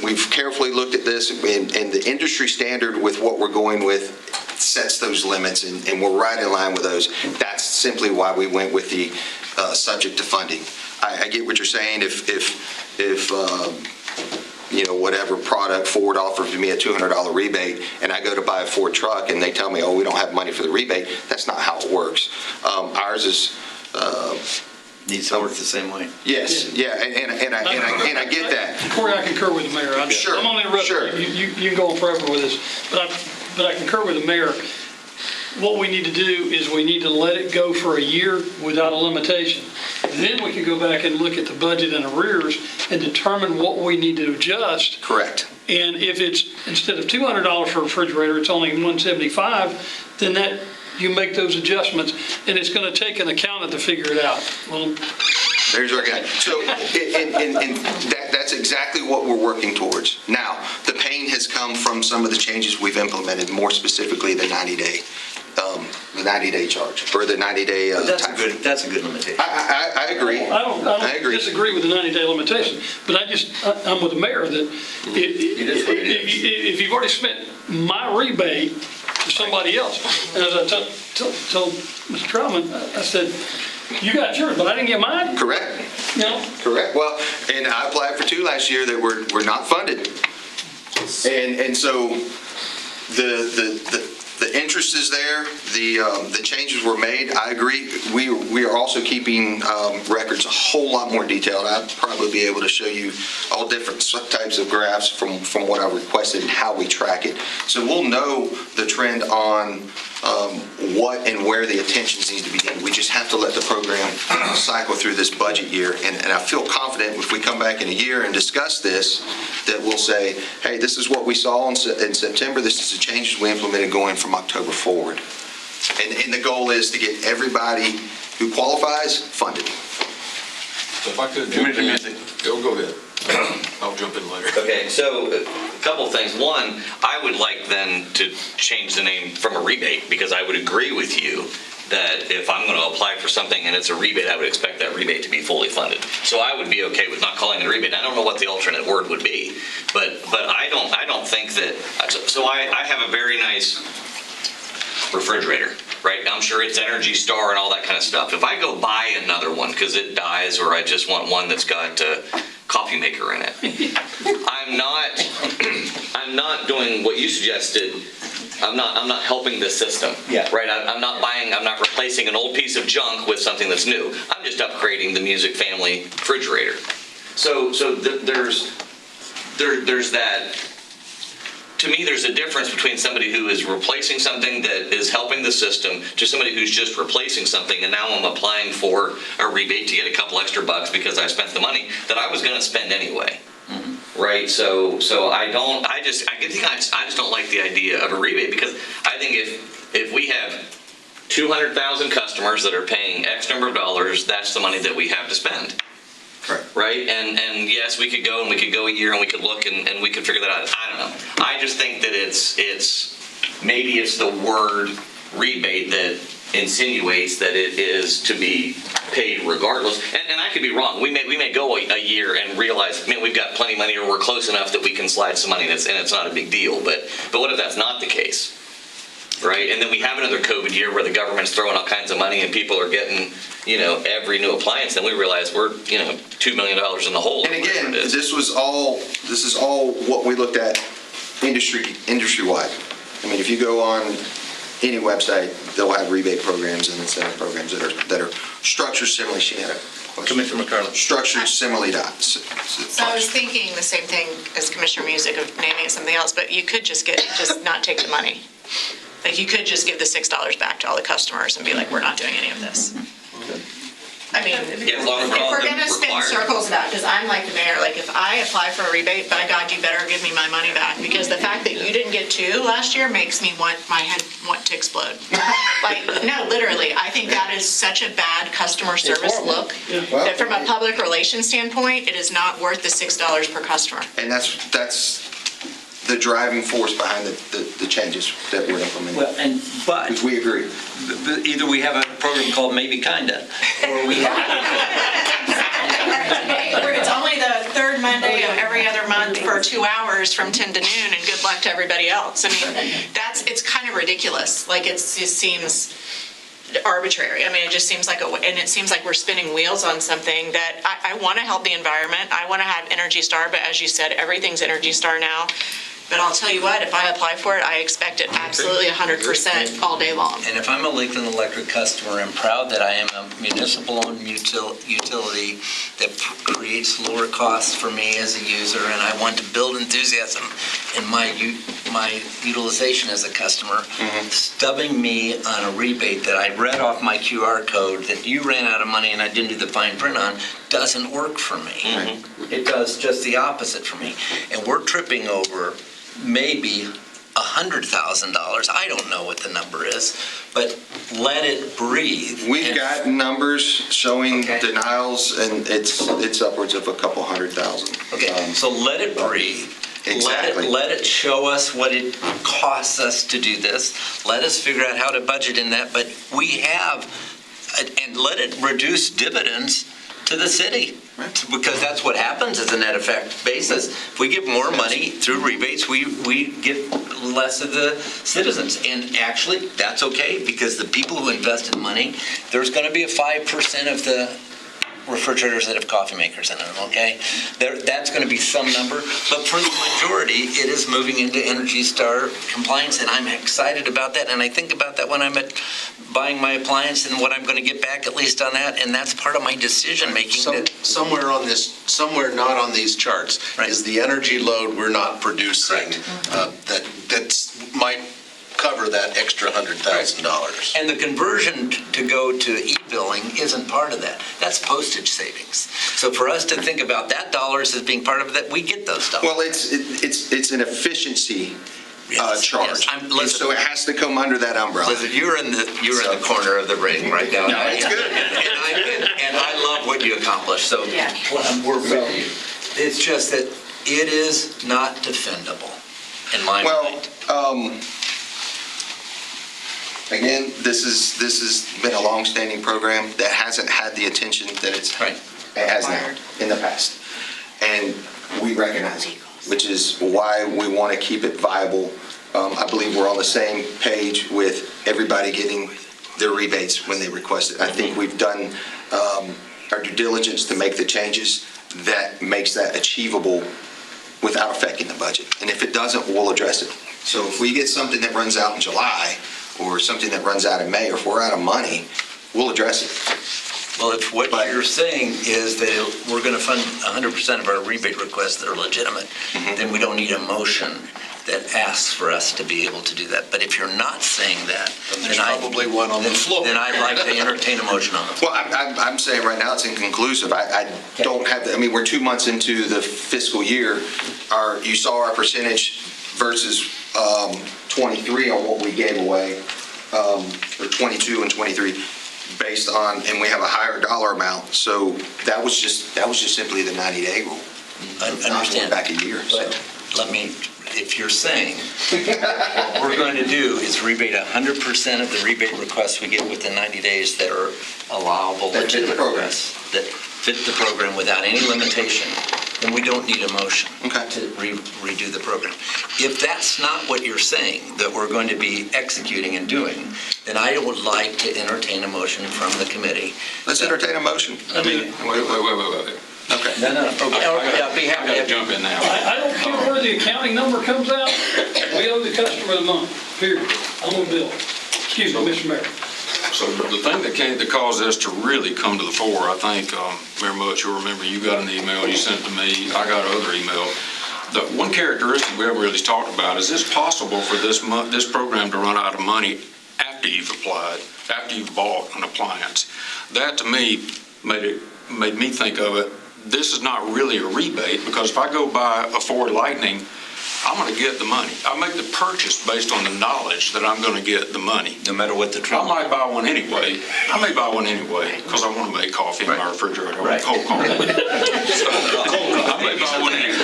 C: We've carefully looked at this, and the industry standard with what we're going with sets those limits, and we're right in line with those. That's simply why we went with the subject to funding. I get what you're saying. If whatever product Ford offers me a $200 rebate, and I go to buy a Ford truck, and they tell me, oh, we don't have money for the rebate, that's not how it works. Ours is...
A: Needs to work the same way.
C: Yes, yeah, and I get that.
E: Corey, I concur with the mayor.
C: Sure,
E: I'm only interrupting.
C: sure.
E: You can go on forever with this, but I concur with the mayor. What we need to do is we need to let it go for a year without a limitation. Then we can go back and look at the budget and arrears and determine what we need to adjust.
C: Correct.
E: And if it's, instead of $200 for a refrigerator, it's only $175, then that, you make those adjustments, and it's going to take an accountant to figure it out. Well,
C: there's our guy. So, and that's exactly what we're working towards. Now, the pain has come from some of the changes we've implemented, more specifically the 90-day charge, or the 90-day time.
A: That's a good limitation.
C: I agree.
E: I don't disagree with the 90-day limitation, but I'm with the mayor that if you've already spent my rebate to somebody else, and as I told Mr. Troutman, I said, you got yours, but I didn't get mine.
C: Correct.
E: You know?
C: Correct. Well, and I applied for 2 last year that were not funded, and so the interest is there. The changes were made. I agree. We are also keeping records a whole lot more detailed. I'd probably be able to show you all different types of graphs from what I requested and how we track it. So we'll know the trend on what and where the attentions need to be done. We just have to let the program cycle through this budget year. And I feel confident if we come back in a year and discuss this, that we'll say, hey, this is what we saw in September. This is the changes we implemented going from October forward. And the goal is to get everybody who qualifies funded.
B: So if I could jump in. Go ahead. I'll jump in later.
H: Okay, so a couple of things. One, I would like then to change the name from a rebate, because I would agree with you that if I'm going to apply for something and it's a rebate, I would expect that rebate to be fully funded. So I would be okay with not calling it a rebate. I don't know what the alternate word would be, but I don't think that. So I have a very nice refrigerator, right? I'm sure it's Energy Star and all that kind of stuff. If I go buy another one because it dies, or I just want one that's got coffee maker in it, I'm not doing what you suggested. I'm not helping the system.
A: Yeah.
H: Right. I'm not replacing an old piece of junk with something that's new. I'm just upgrading the Musick family refrigerator. So there's that. To me, there's a difference between somebody who is replacing something that is helping the system to somebody who's just replacing something, and now I'm applying for a rebate to get a couple extra bucks because I spent the money that I was going to spend anyway. Mm-hmm. Right? So I just don't like the idea of a rebate, because I think if we have 200,000 customers that are paying X number of dollars, that's the money that we have to spend. Right? And yes, we could go a year and we could look and we could figure that out. I don't know. I just think that maybe it's the word rebate that insinuates that it is to be paid regardless. And I could be wrong. We may go a year and realize, man, we've got plenty of money, or we're close enough that we can slide some money and it's not a big deal. But what if that's not the case? Right? And then we have another COVID year where the government's throwing all kinds of money and people are getting, every new appliance, and we realize we're, $2 million in the hole.
C: And again, this is all what we looked at industry-wide. I mean, if you go on any website, they'll have rebate programs and incentive programs that are structured similarly. She had a question.
A: Commissioner McCarley.
C: Structured similarly to.
G: So I was thinking the same thing as Commissioner Musick of naming it something else, but you could just not take the money. Like, you could just give the $6 back to all the customers and be like, we're not doing any of this. I mean,
H: Yeah, as long as
G: if we're
H: they're
G: gonna spin
H: required.
G: circles about, because I'm like the mayor, like, if I apply for a rebate, by God, you better give me my money back, because the fact that you didn't get 2 last year makes me want to explode. Like, no, literally, I think that is such a bad customer service look, that from a public relations standpoint, it is not worth the $6 per customer.
C: And that's the driving force behind the changes that we're implementing.
A: Well, but
C: We agree.
A: either we have a program called Maybe Kinda, or we have.
G: It's only the third Monday of every other month for 2 hours from 10 to noon, and good luck to everybody else. I mean, it's kind of ridiculous. Like, it just seems arbitrary. I mean, it just seems like and it seems like we're spinning wheels on something that I want to help the environment. I want to have Energy Star, but as you said, everything's Energy Star now. But I'll tell you what, if I apply for it, I expect it absolutely 100% all day long.
A: And if I'm a Lakeland Electric customer, I'm proud that I am a municipal-owned utility that creates lower costs for me as a user, and I want to build enthusiasm in my utilization as a customer. Stubbing me on a rebate that I read off my QR code that you ran out of money and I didn't do the fine print on doesn't work for me. It does just the opposite for me. And we're tripping over maybe $100,000. I don't know what the number is, but let it breathe.
C: We've got numbers showing
A: Okay.
C: denials, and it's upwards of a couple $100,000.
A: Okay, so let it breathe.
C: Exactly.
A: Let it show us what it costs us to do this. Let us figure out how to budget in that, but we have, and let it reduce dividends to the city.
C: Right.
A: Because that's what happens as a net effect basis. If we give more money through rebates, we get less of the citizens. And actually, that's okay, because the people who invested money, there's going to be a 5% of the refrigerators that have coffee makers in them, okay? That's going to be some number, but for the majority, it is moving into Energy Star compliance, and I'm excited about that, and I think about that when I'm buying my appliance and what I'm going to get back at least on that, and that's part of my decision-making.
I: Somewhere not on these charts,
A: Right.
I: is the energy load we're not producing. That might cover that extra $100,000.
A: And the conversion to go to e-billing isn't part of that. That's postage savings. So for us to think about that dollars as being part of that, we get those dollars.
C: Well, it's an efficiency
A: Yes,
C: charge,
A: yes.
C: and
A: Listen,
C: so it has to come under that umbrella.
A: listen, you're in the corner of the ring right now.
C: No, it's good.
A: And I love what you accomplished, so
G: Yeah.
A: we're with you. It's just that it is not defendable in my mind.
C: Well, again, this has been a long-standing program that hasn't had the attention that it has now in the past. And we recognize it, which is why we want to keep it viable. I believe we're on the same page with everybody getting their rebates when they request it. I think we've done our due diligence to make the changes that makes that achievable without affecting the budget. And if it doesn't, we'll address it. So if we get something that runs out in July, or something that runs out in May, or if we're out of money, we'll address it.
A: Well, if what you're saying is that we're going to fund 100% of our rebate requests that are legitimate, then we don't need a motion that asks for us to be able to do that. But if you're not saying that,
I: There's probably one on the floor.
A: then I'd like to entertain a motion on it.
C: Well, I'm saying right now it's inconclusive. I don't have, we're 2 months into the fiscal year. You saw our percentage versus 23 on what we gave away, or 22 and 23, based on, and we have a higher dollar amount. So that was just simply the 90-day rule.
A: I
C: Not going
A: understand.
C: back a year. So.
A: But if you're saying what we're going to do is rebate 100% of the rebate requests we get within 90 days that are allowable.
C: That fit the program.
A: That fit the program without any limitation, then we don't need a motion
C: Okay.
A: to redo the program. If that's not what you're saying, that we're going to be executing and doing, then I would like to entertain a motion from the committee.
C: Let's entertain a motion.
B: Wait.
C: Okay.
A: No, no, okay, I'll be
B: I
A: happy
B: gotta
A: to.
B: jump in now.
E: I don't care where the accounting number comes out, we owe the customer the money, period, on the bill. Excuse me, Mr. Mayor.
B: So the thing that caused this to really come to the fore, I think, Mayor Mutch, you'll remember, you got an email, you sent it to me, I got another email. The one characteristic we haven't really talked about is it's possible for this program to run out of money after you've applied, after you've bought an appliance. That to me made me think of it, this is not really a rebate, because if I go buy a Ford Lightning, I'm going to get the money. I make the purchase based on the knowledge that I'm going to get the money.
A: No matter what the
B: I
A: trouble.
B: might buy one anyway. I may buy one anyway because I want to make coffee in my refrigerator.
A: Right.
B: Cold coffee. I may buy one anyway.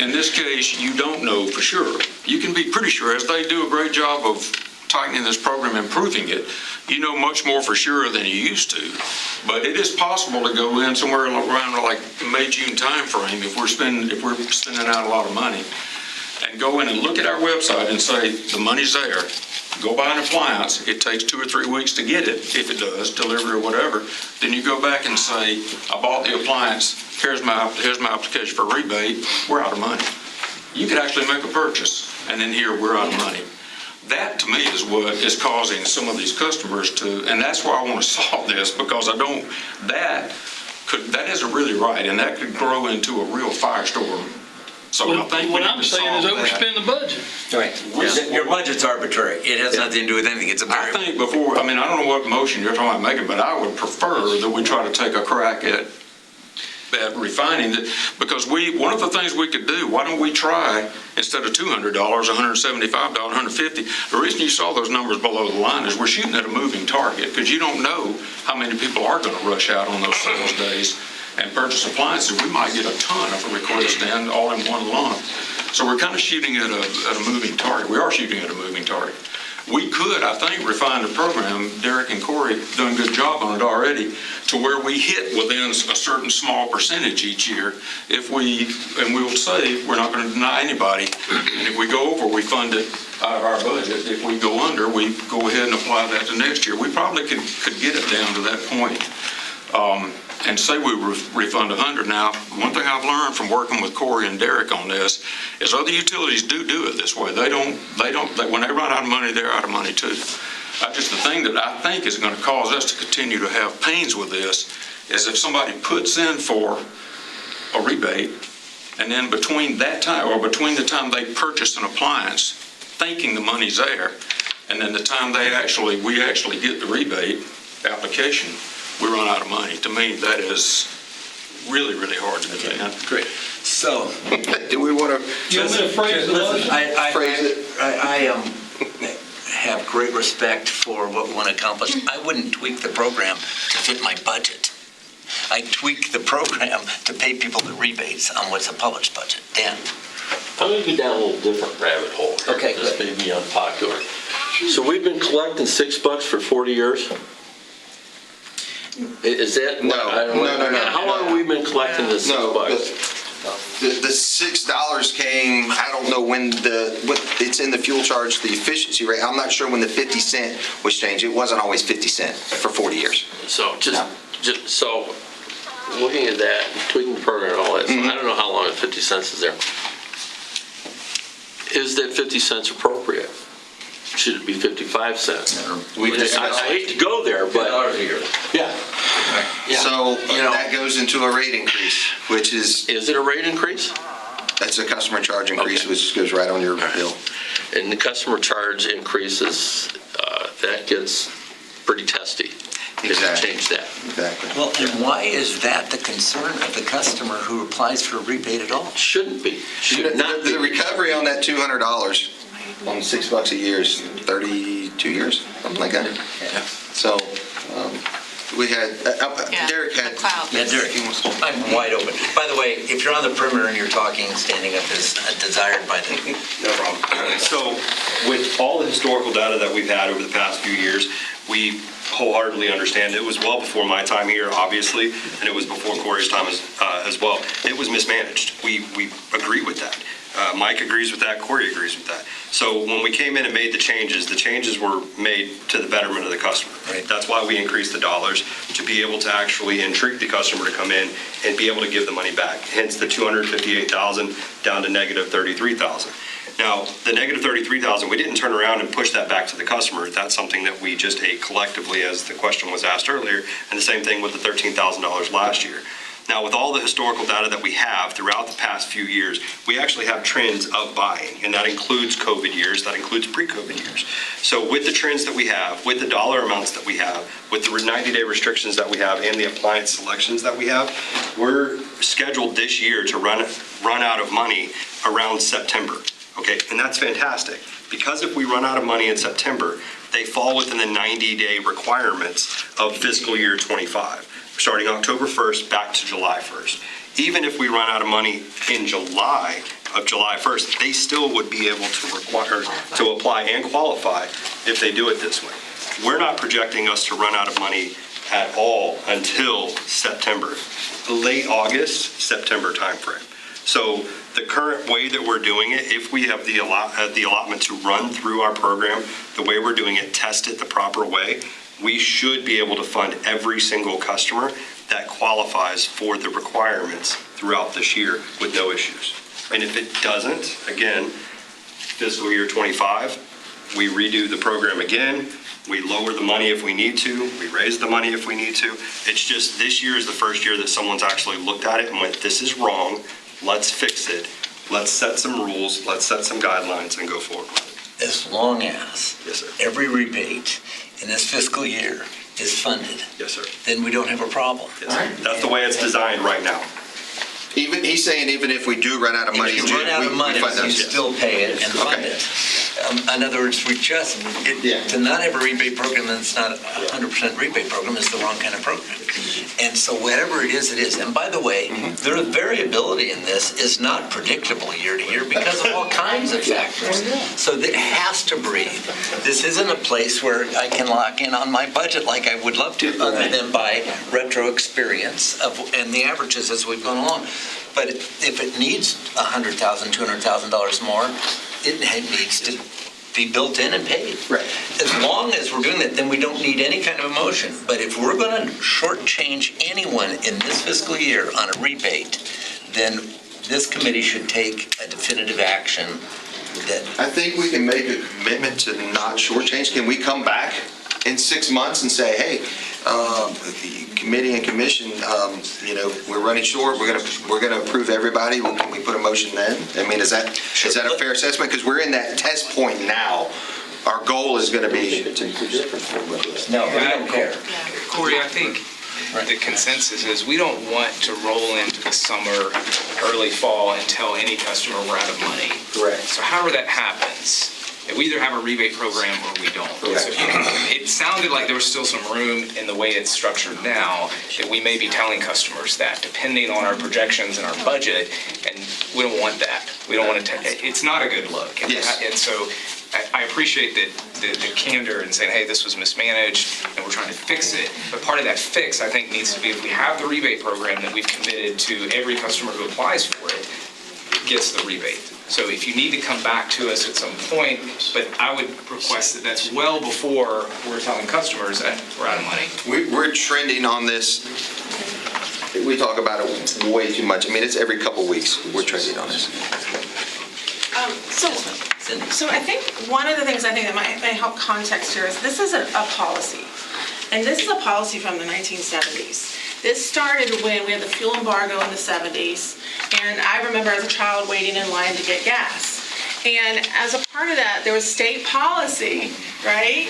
B: In this case, you don't know for sure. You can be pretty sure, as they do a great job of tightening this program, improving it, you know much more for sure than you used to. But it is possible to go in somewhere around like May, June timeframe if we're spending out a lot of money, and go in and look at our website and say the money's there. Go buy an appliance. It takes 2 or 3 weeks to get it, if it does, delivery or whatever. Then you go back and say, I bought the appliance. Here's my application for rebate. We're out of money. You could actually make a purchase, and then here we're out of money. That, to me, is what is causing some of these customers to, and that's why I want to solve this, because that isn't really right, and that could grow into a real firestorm. So I think
E: What I'm saying is overspend the budget.
A: Right. Your budget's arbitrary. It has nothing to do with anything. It's a
B: I
A: very.
B: think I don't know what motion you're talking about making, but I would prefer that we try to take a crack at refining that, because one of the things we could do, why don't we try, instead of $200, $175, $150, the reason you saw those numbers below the line is we're shooting at a moving target, because you don't know how many people are going to rush out on those sales days and purchase appliances. We might get a ton of requests in all in one lump. So we're kind of shooting at a moving target. We are shooting at a moving target. We could, I think, refine the program. Derek and Corey done a good job on it already, to where we hit within a certain small percentage each year. And we'll say we're not going to deny anybody. And if we go over, we fund it out of our budget. If we go under, we go ahead and apply that to next year. We probably could get it down to that point. And say we refund 100. Now, one thing I've learned from working with Corey and Derek on this is other utilities do it this way. When they run out of money, they're out of money too. Just the thing that I think is going to cause us to continue to have pains with this is if somebody puts in for a rebate, and then between that time, or between the time they purchase an appliance, thinking the money's there, and then the time we actually get the rebate application, we run out of money. To me, that is really, really hard to defend.
A: Great. So.
C: Do we want to?
E: You want me to phrase the motion?
C: Phrase it.
A: Have great respect for what we want to accomplish. I wouldn't tweak the program to fit my budget. I tweak the program to pay people the rebates on what's a published budget. Dan?
J: I'm going to go down a little different rabbit hole here.
A: Okay,
J: This
A: good.
J: may be unpopular. So we've been collecting $6 for 40 years? Is that?
C: No.
J: How long have we been collecting this $6?
C: No, the $6 came, I don't know when it's in the fuel charge, the efficiency rate. I'm not sure when the 50 cent was changed. It wasn't always 50 cent for 40 years.
J: So so looking at that, tweaking the program and all that, so I don't know how long 50 cents is there. Is that 50 cents appropriate? Should it be 55 cents? I hate to go there, but
A: $10 a year.
J: yeah.
C: So that goes into a rate increase, which is
J: Is it a rate increase?
C: that's a customer charge increase,
J: Okay.
C: which goes right on your bill.
J: And the customer charge increases, that gets pretty testy. If you
C: Exactly.
J: change that.
C: Exactly.
A: Well, and why is that the concern of the customer who applies for a rebate at all?
J: Shouldn't be. Should not be.
C: The recovery on that $200 on $6 a year is 32 years, something like that.
A: Yeah.
C: So we had,
G: Yeah,
C: Derek had.
G: the cloud.
A: Yeah, Derek, I'm wide open. By the way, if you're on the perimeter and you're talking, standing up is desired by the.
K: No problem. So with all the historical data that we've had over the past few years, we wholeheartedly understand it was well before my time here, obviously, and it was before Corey's time as well. It was mismanaged. We agree with that. Mike agrees with that, Corey agrees with that. So when we came in and made the changes were made to the betterment of the customer.
A: Right.
K: That's why we increased the dollars, to be able to actually entreat the customer to come in and be able to give the money back. Hence the $258,000 down to negative $33,000. Now, the negative $33,000, we didn't turn around and push that back to the customer. That's something that we just ate collectively, as the question was asked earlier, and the same thing with the $13,000 last year. Now, with all the historical data that we have throughout the past few years, we actually have trends of buying, and that includes COVID years, that includes pre-COVID years. So with the trends that we have, with the dollar amounts that we have, with the 90-day restrictions that we have, and the appliance selections that we have, we're scheduled this year to run out of money around September. Okay, and that's fantastic, because if we run out of money in September, they fall within the 90-day requirements of fiscal year 25. Starting October 1st back to July 1st. Even if we run out of money in July 1st, they still would be able to apply and qualify if they do it this way. We're not projecting us to run out of money at all until September, late August, September timeframe. So the current way that we're doing it, if we have the allotment to run through our program, the way we're doing it, test it the proper way, we should be able to fund every single customer that qualifies for the requirements throughout this year with no issues. And if it doesn't, again, fiscal year 25, we redo the program again, we lower the money if we need to, we raise the money if we need to. It's just this year is the first year that someone's actually looked at it and went, this is wrong, let's fix it, let's set some rules, let's set some guidelines and go forward with it.
A: As long as
K: Yes, sir.
A: every rebate in this fiscal year is funded,
K: Yes, sir.
A: then we don't have a problem.
K: Yes, sir. That's the way it's designed right now.
C: He's saying even if we do run out of money
A: If
C: in
A: you
C: June,
A: run out of
C: we
A: money,
C: fund
A: you
C: those.
A: still pay it and fund
C: Okay.
A: it. In other words, to not have a rebate program that's not a 100% rebate program is the wrong kind of program. And so whatever it is, it is. And by the way, the variability in this is not predictable year to year because of all kinds of factors. So it has to breathe. This isn't a place where I can lock in on my budget like I would love to, other than by retro experience and the averages as we've gone along. But if it needs $100,000, $200,000 more, it needs to be built in and paid.
C: Right.
A: As long as we're doing that, then we don't need any kind of emotion. But if we're going to shortchange anyone in this fiscal year on a rebate, then this committee should take a definitive action that.
C: I think we can make a commitment to not shortchange. Can we come back in 6 months and say, hey, the committee and commission, we're running short, we're gonna approve everybody, can we put a motion then? I mean, is that a fair assessment? Because we're in that test point now. Our goal is gonna be to.
A: No, we don't care.
F: Corey, I think the consensus is we don't want to roll into the summer, early fall, and tell any customer we're out of money.
C: Correct.
F: So however that happens, we either have a rebate program or we don't.
C: Correct.
F: So it sounded like there was still some room in the way it's structured now that we may be telling customers that, depending on our projections and our budget, and we don't want that. We don't want to, it's not a good look.
C: Yes.
F: And so I appreciate that the candor and saying, hey, this was mismanaged and we're trying to fix it. But part of that fix, I think, needs to be if we have the rebate program that we've committed to every customer who applies for it, gets the rebate. So if you need to come back to us at some point, but I would request that that's well before we're telling customers that we're out of money.
C: We're trending on this. We talk about it way too much. I mean, it's every couple weeks we're trending on this.
L: So I think one of the things I think that might help context here is this is a policy. And this is a policy from the 1970s. This started when we had the fuel embargo in the 70s. And I remember as a child waiting in line to get gas. And as a part of that, there was state policy, right,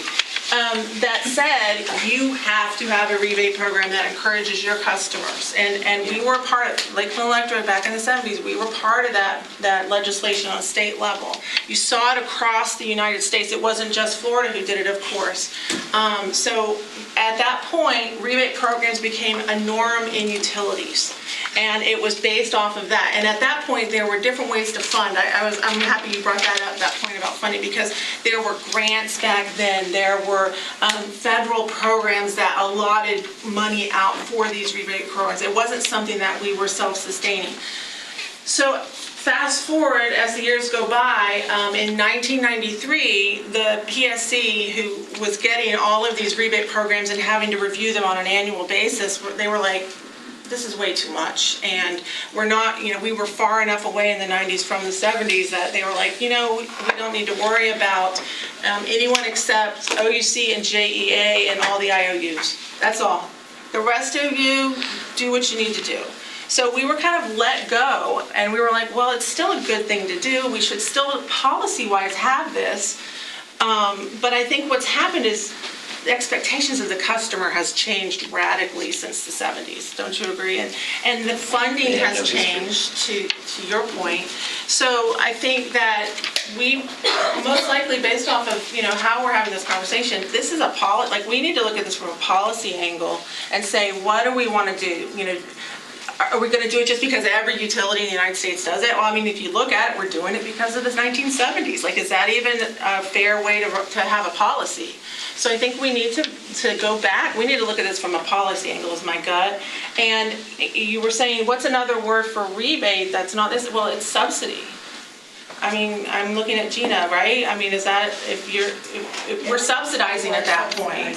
L: that said you have to have a rebate program that encourages your customers. And we were part of, Lakeland Electric back in the 70s, we were part of that legislation on a state level. You saw it across the United States. It wasn't just Florida who did it, of course. So at that point, rebate programs became a norm in utilities. And it was based off of that. And at that point, there were different ways to fund. I'm happy you brought that up, that point about funding, because there were grants back then. There were federal programs that allotted money out for these rebate programs. It wasn't something that we were self-sustaining. So fast forward as the years go by, in 1993, the PSC, who was getting all of these rebate programs and having to review them on an annual basis, they were like, this is way too much. And we're not, we were far enough away in the 90s from the 70s that they were like, we don't need to worry about anyone except OUC and JEA and all the IOUs. That's all. The rest of you, do what you need to do. So we were kind of let go, and we were like, well, it's still a good thing to do. We should still, policy-wise, have this. But I think what's happened is the expectations of the customer has changed radically since the 70s. Don't you agree? And the funding has changed, to your point. So I think that we, most likely based off of, how we're having this conversation, this is we need to look at this from a policy angle and say, what do we want to do? Are we going to do it just because every utility in the United States does it? Well, if you look at it, we're doing it because of the 1970s. Is that even a fair way to have a policy? So I think we need to go back. We need to look at this from a policy angle, is my gut. And you were saying, what's another word for rebate that's not this? Well, it's subsidy. I'm looking at Gina, right? Is that if we're subsidizing at that point?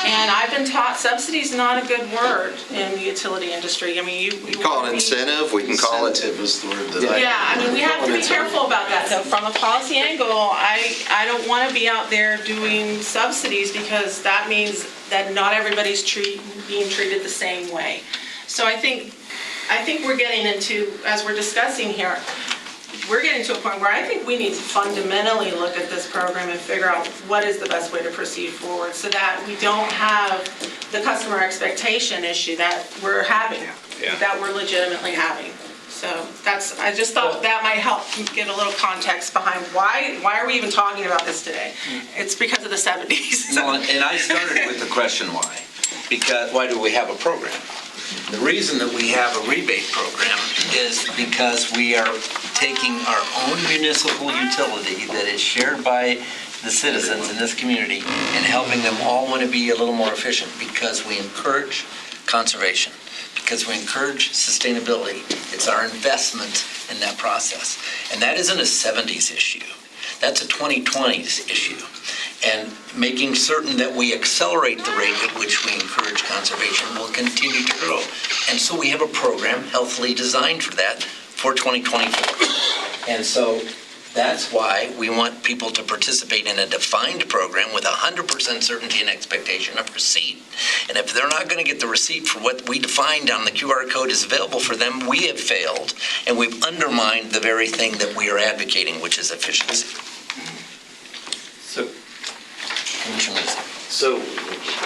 L: And I've been taught subsidy's not a good word in the utility industry.
C: You call it incentive. We can call it.
I: Incentive is the word that
L: Yeah, we have to be careful about that. So from a policy angle, I don't want to be out there doing subsidies because that means that not everybody's being treated the same way. So I think we're getting into, as we're discussing here, we're getting to a point where I think we need to fundamentally look at this program and figure out what is the best way to proceed forward so that we don't have the customer expectation issue that we're having, that we're legitimately having. So I just thought that might help give a little context behind why are we even talking about this today? It's because of the 70s.
A: Well, and I started with the question why. Because why do we have a program? The reason that we have a rebate program is because we are taking our own municipal utility that is shared by the citizens in this community and helping them all want to be a little more efficient because we encourage conservation, because we encourage sustainability. It's our investment in that process. And that isn't a 70s issue. That's a 2020s issue. And making certain that we accelerate the rate at which we encourage conservation will continue to grow. And so we have a program healthily designed for that for 2024. And so that's why we want people to participate in a defined program with 100% certainty and expectation of receipt. And if they're not going to get the receipt for what we defined on the QR code is available for them, we have failed. And we've undermined the very thing that we are advocating, which is efficiency.
H: So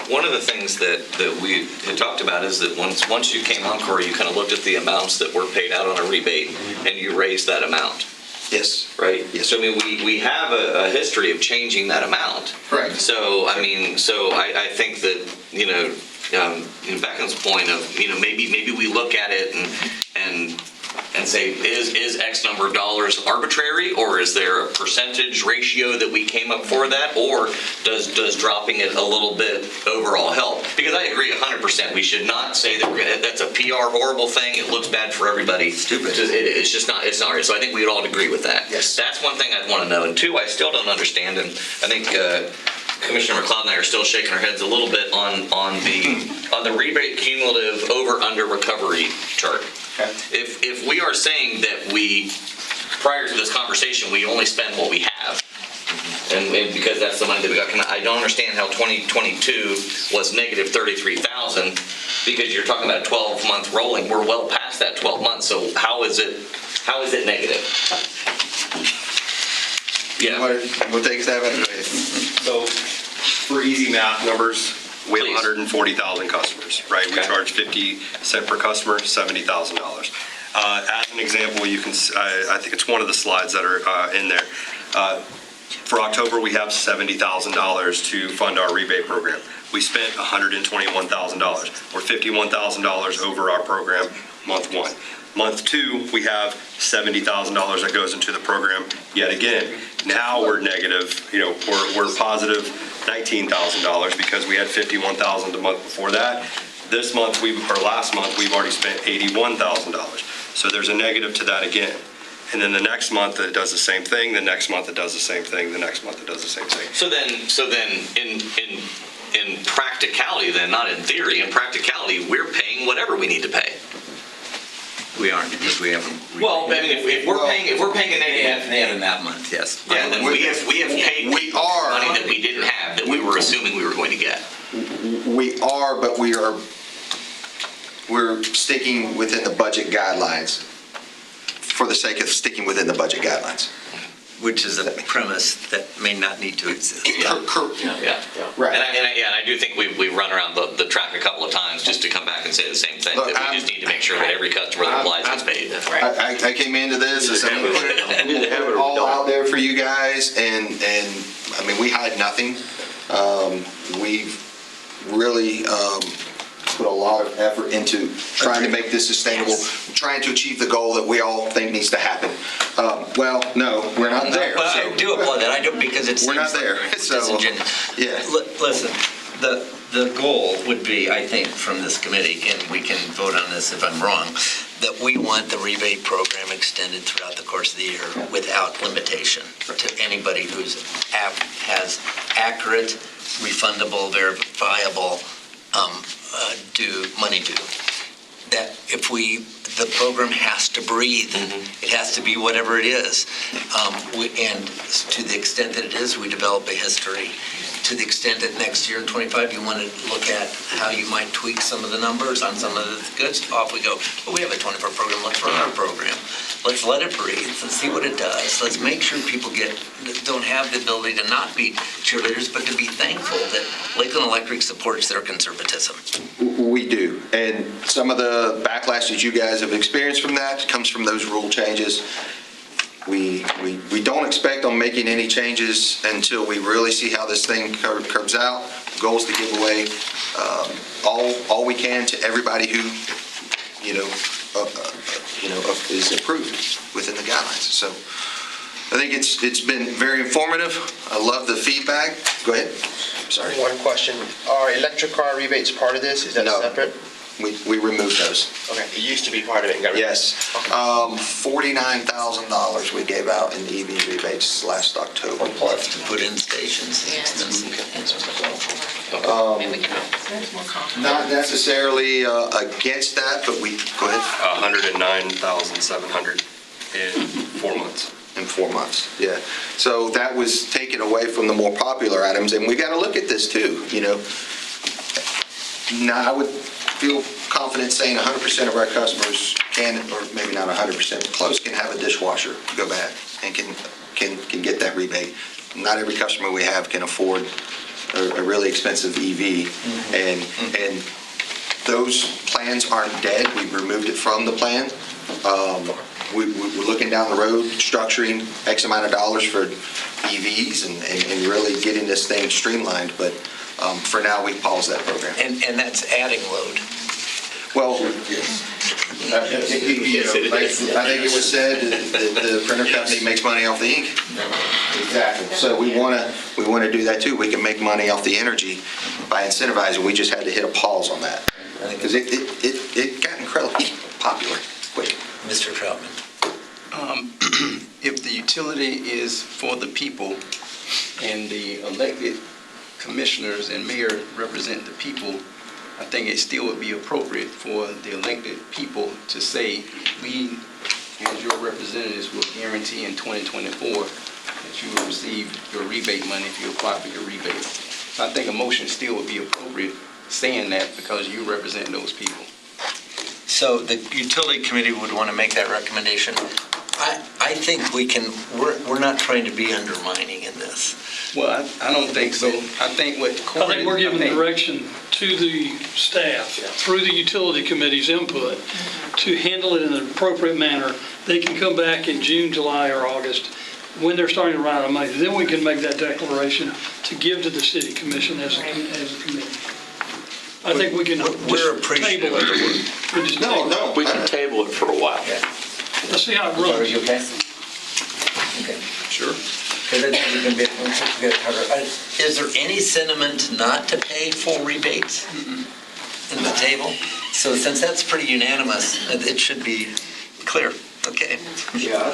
H: one of the things that we had talked about is that once you came on, Corey, you kind of looked at the amounts that were paid out on a rebate and you raised that amount.
C: Yes.
H: Right?
C: Yes.
H: So we have a history of changing that amount.
C: Correct.
H: So I think that, Beckham's point of, maybe we look at it and say, is X number of dollars arbitrary, or is there a percentage ratio that we came up for that, or does dropping it a little bit overall help? Because I agree 100%. We should not say that's a PR horrible thing. It looks bad for everybody.
C: Stupid.
H: It's just not. It's not right. So I think we would all agree with that.
C: Yes.
H: That's one thing I'd want to know. And two, I still don't understand, and I think Commissioner McLeod and I are still shaking our heads a little bit on the rebate cumulative over under recovery chart.
C: Okay.
H: If we are saying that prior to this conversation, we only spend what we have, and because that's the money that we got coming out, I don't understand how 2022 was negative 33,000, because you're talking about a 12-month rolling. We're well past that 12 months, so how is it negative? Yeah.
C: We'll take a stab at it.
K: So for easy math numbers, we have 140,000 customers, right? We charge 50 cents per customer, $70,000. As an example, you can, I think it's one of the slides that are in there. For October, we have $70,000 to fund our rebate program. We spent $121,000. We're $51,000 over our program month one. Month two, we have $70,000 that goes into the program yet again. Now we're negative, we're positive $19,000 because we had $51,000 the month before that. This month, last month, we've already spent $81,000. So there's a negative to that again. And then the next month it does the same thing, the next month it does the same thing, the next month it does the same thing.
H: So then, in practicality, then not in theory, in practicality, we're paying whatever we need to pay.
A: We aren't, because we haven't.
H: Well, I mean, if we're paying a negative,
A: They have in that month, yes.
H: yeah, then we have paid
C: We are.
H: money that we didn't have that we were assuming we were going to get.
C: We are, but we're sticking within the budget guidelines for the sake of sticking within the budget guidelines.
A: Which is a premise that may not need to exist.
H: Yeah.
C: Right.
H: And I do think we've run around the track a couple of times just to come back and say the same thing,
C: Look,
H: that we just need to make sure that every customer that applies gets paid.
C: I came into this as I'm put it all out there for you guys, and I mean, we hide nothing. We've really put a lot of effort into trying to make this sustainable, trying to achieve the goal that we all think needs to happen. Well, no, we're not there.
A: Well, I do applaud that, I do, because it's.
C: We're not there, so, yeah.
A: Listen, the goal would be, I think, from this committee, and we can vote on this if I'm wrong, that we want the rebate program extended throughout the course of the year without limitation to anybody who's has accurate, refundable, verifiable money due. That if the program has to breathe, it has to be whatever it is. And to the extent that it is, we develop a history. To the extent that next year in 25, you want to look at how you might tweak some of the numbers on some of the goods, off we go. But we have a 24 program, let's run our program. Let's let it breathe, let's see what it does. Let's make sure people don't have the ability to not be cheerleaders, but to be thankful that Lakeland Electric supports their conservatism.
C: We do, and some of the backlash that you guys have experienced from that comes from those rule changes. We don't expect on making any changes until we really see how this thing curves out. The goal is to give away all we can to everybody who, is approved within the guidelines. So I think it's been very informative. I love the feedback. Go ahead. Sorry.
D: One question, are electric car rebates part of this? Is that
C: No.
D: separate?
C: We removed those.
D: Okay, it used to be part of it and got rid of it.
C: Yes. $49,000 we gave out in EV rebates last October.
A: Plus to put in stations.
C: Not necessarily against that, but go ahead.
K: 109,700 in 4 months.
C: In 4 months, yeah. So that was taken away from the more popular items, and we got to look at this too, Now, I would feel confident saying 100% of our customers can, or maybe not 100%, but close, can have a dishwasher go bad and can get that rebate. Not every customer we have can afford a really expensive EV, and those plans aren't dead. We've removed it from the plan. We're looking down the road, structuring X amount of dollars for EVs and really getting this thing streamlined, but for now, we paused that program.
A: And that's adding load.
C: Well, I think it was said that the printer company makes money off the ink. Exactly. So we want to do that too. We can make money off the energy by incentivizing. We just had to hit a pause on that because it got incredibly popular quick.
A: Mr. Troutman.
M: If the utility is for the people and the elected commissioners and mayor represent the people, I think it still would be appropriate for the elected people to say, we, as your representatives, will guarantee in 2024 that you will receive your rebate money if you apply for your rebate. So I think a motion still would be appropriate saying that because you represent those people.
A: So the utility committee would want to make that recommendation. I think we're not trying to be undermining in this.
M: Well, I don't think so. I think
E: we're giving direction to the staff through the utility committee's input to handle it in an appropriate manner. They can come back in June, July, or August when they're starting to run out of money. Then we can make that declaration to give to the city commission as a committee. I think we can
A: We're appreciative of the work.
J: We can table it for a while.
E: Let's see how it runs.
A: Are you okay? Okay.
B: Sure.
A: Is there any sentiment not to pay full rebates in the table? So since that's pretty unanimous, it should be clear. Okay.
B: Yeah,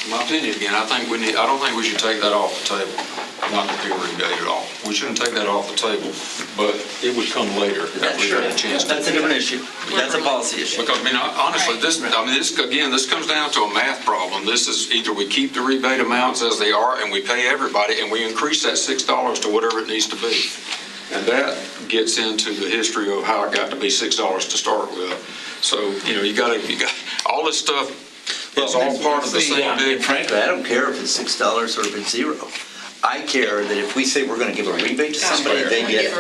B: my opinion again, I don't think we should take that off the table, not the peer rebate at all. We shouldn't take that off the table, but it would come later if we got a chance to.
A: That's a different issue. That's a policy issue.
B: Because, honestly, this comes down to a math problem. This is either we keep the rebate amounts as they are and we pay everybody and we increase that $6 to whatever it needs to be. And that gets into the history of how it got to be $6 to start with. So, you got all this stuff. It's all part of the same big.
A: And frankly, I don't care if it's $6 or if it's zero. I care that if we say we're going to give a rebate to somebody, they get it.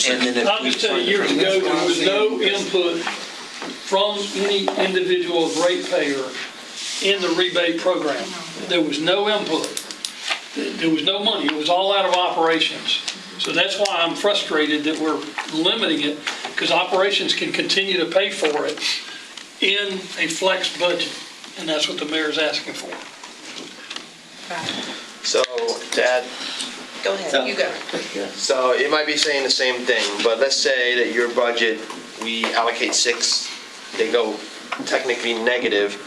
A: And then
E: I'll just tell you, years ago, there was no input from any individual ratepayer in the rebate program. There was no input. There was no money. It was all out of operations. So that's why I'm frustrated that we're limiting it, because operations can continue to pay for it in a flex budget, and that's what the mayor's asking for.
D: So to add,
G: Go ahead, you go.
D: so it might be saying the same thing, but let's say that your budget, we allocate 6, they go technically negative,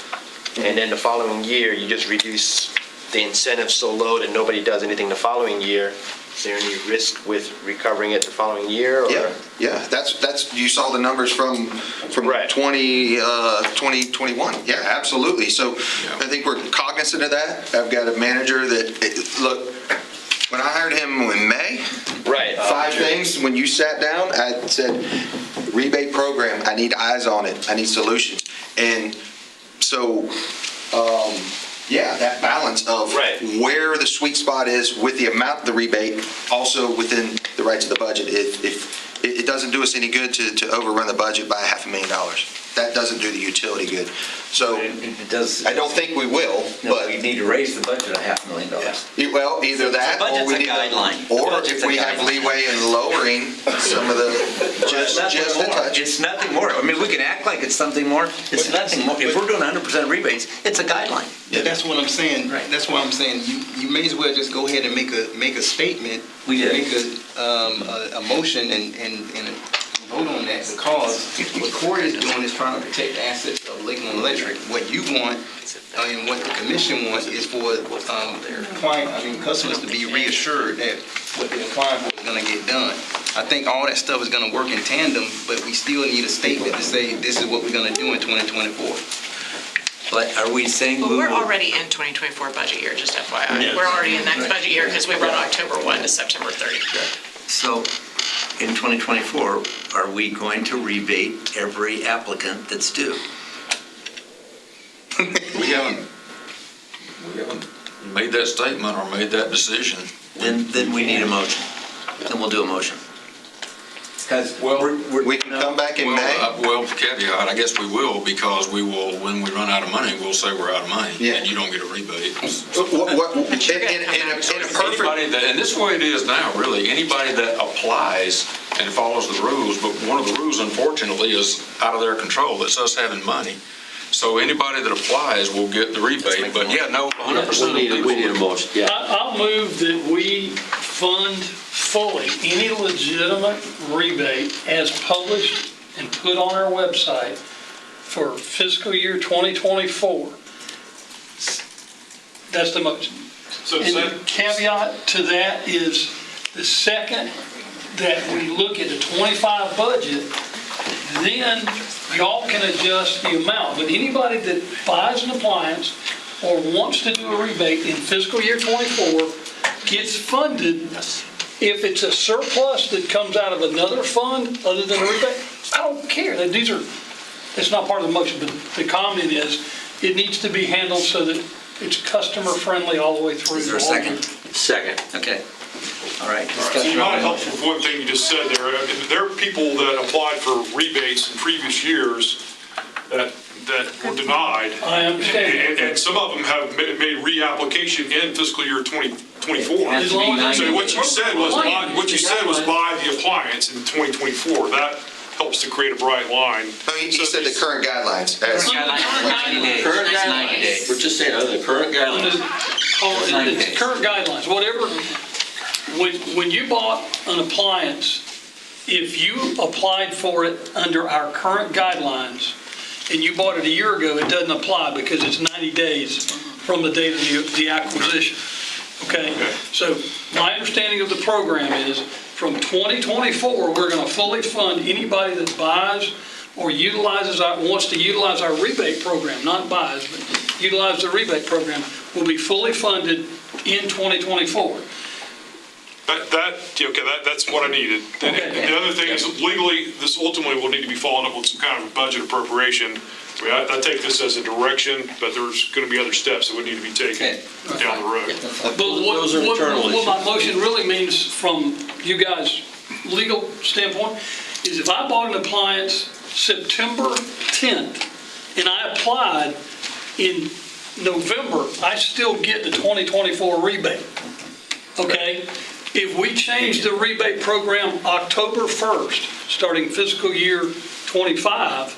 D: and then the following year, you just reduce the incentive so low that nobody does anything the following year. Is there any risk with recovering it the following year? Or?
C: Yeah, that's, you saw the numbers from
D: Right.
C: 2021. Yeah, absolutely. So I think we're cognizant of that. I've got a manager that, look, when I hired him in May,
D: Right.
C: 5 things, when you sat down, I said, rebate program, I need eyes on it, I need solutions. And so, yeah, that balance of where the sweet spot is with the amount of the rebate, also within the rights of the budget. If it doesn't do us any good to overrun the budget by $500,000. That doesn't do the utility good. So
A: it does.
C: I don't think we will, but
A: we need to raise the budget $500,000.
C: Well, either that, or we need
A: guideline.
C: or if we have leeway in lowering some of the just a touch.
A: It's nothing more. I mean, we can act like it's something more. It's nothing more. If we're doing 100% rebates, it's a guideline.
M: Yeah, that's what I'm saying.
A: Right.
M: That's why I'm saying you may as well just go ahead and make a statement.
A: We did.
M: Make a motion and vote on that, because what Corey is doing is trying to protect the assets of Lakeland Electric. What you want and what the commission wants is for customers to be reassured that what they're applying for is going to get done. I think all that stuff is going to work in tandem, but we still need a statement to say this is what we're going to do in 2024.
A: But are we saying?
G: Well, we're already in 2024 budget year, just FYI.
A: Yeah.
G: We're already in next budget year because we run October 1 to September 30.
A: So in 2024, are we going to rebate every applicant that's due?
B: We haven't made that statement or made that decision.
A: Then we need a motion. Then we'll do a motion. Because
C: we can come back in May.
B: Well, caveat, I guess we will, because we will, when we run out of money, we'll say we're out of money, and you don't get a rebate.
C: In a perfect,
B: And this way it is now, really. Anybody that applies and follows the rules, but one of the rules, unfortunately, is out of their control. It's us having money. So anybody that applies will get the rebate. But yeah, no, 100%.
J: We need a motion, yeah.
E: I'll move that we fund fully any legitimate rebate as published and put on our website for fiscal year 2024. That's the motion. And the caveat to that is the second that we look at the 25 budget, then y'all can adjust the amount. But anybody that buys an appliance or wants to do a rebate in fiscal year 24 gets funded. If it's a surplus that comes out of another fund other than a rebate, I don't care. It's not part of the motion, but the comment is it needs to be handled so that it's customer friendly all the way through.
A: Is there a second?
J: Second.
A: Okay. All right.
N: So you might help with one thing you just said there. There are people that applied for rebates in previous years that were denied.
E: I understand.
N: And some of them have made reapplication in fiscal year 2024.
E: As long as
N: So what you said was buy the appliance in 2024. That helps to create a bright line.
C: No, he said the current guidelines.
J: Current guidelines. We're just saying, the current guidelines.
E: It's current guidelines, whatever. When you bought an appliance, if you applied for it under our current guidelines, and you bought it a year ago, it doesn't apply because it's 90 days from the date of the acquisition. Okay? So my understanding of the program is from 2024, we're going to fully fund anybody that buys or wants to utilize our rebate program, not buys, but utilize the rebate program, will be fully funded in 2024.
N: That's what I needed. The other thing is legally, this ultimately will need to be followed up with some kind of a budget appropriation. I take this as a direction, but there's going to be other steps that would need to be taken down the road.
E: But what my motion really means from you guys' legal standpoint is if I bought an appliance September 10th and I applied in November, I still get the 2024 rebate. Okay? If we change the rebate program October 1st, starting fiscal year 25,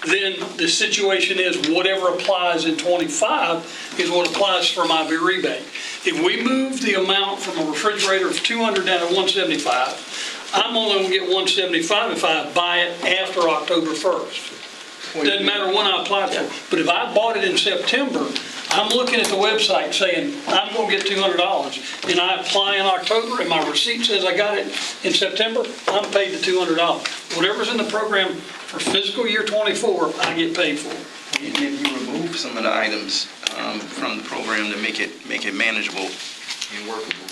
E: then the situation is whatever applies in 25 is what applies for my rebate. If we move the amount from a refrigerator of 200 down to 175, I'm only going to get 175 if I buy it after October 1st. Doesn't matter when I apply for it. But if I bought it in September, I'm looking at the website saying, I'm going to get $200, and I apply in October, and my receipt says I got it in September, I'm paid the $200. Whatever's in the program for fiscal year 24, I get paid for.
M: If you remove some of the items from the program to make it manageable and workable.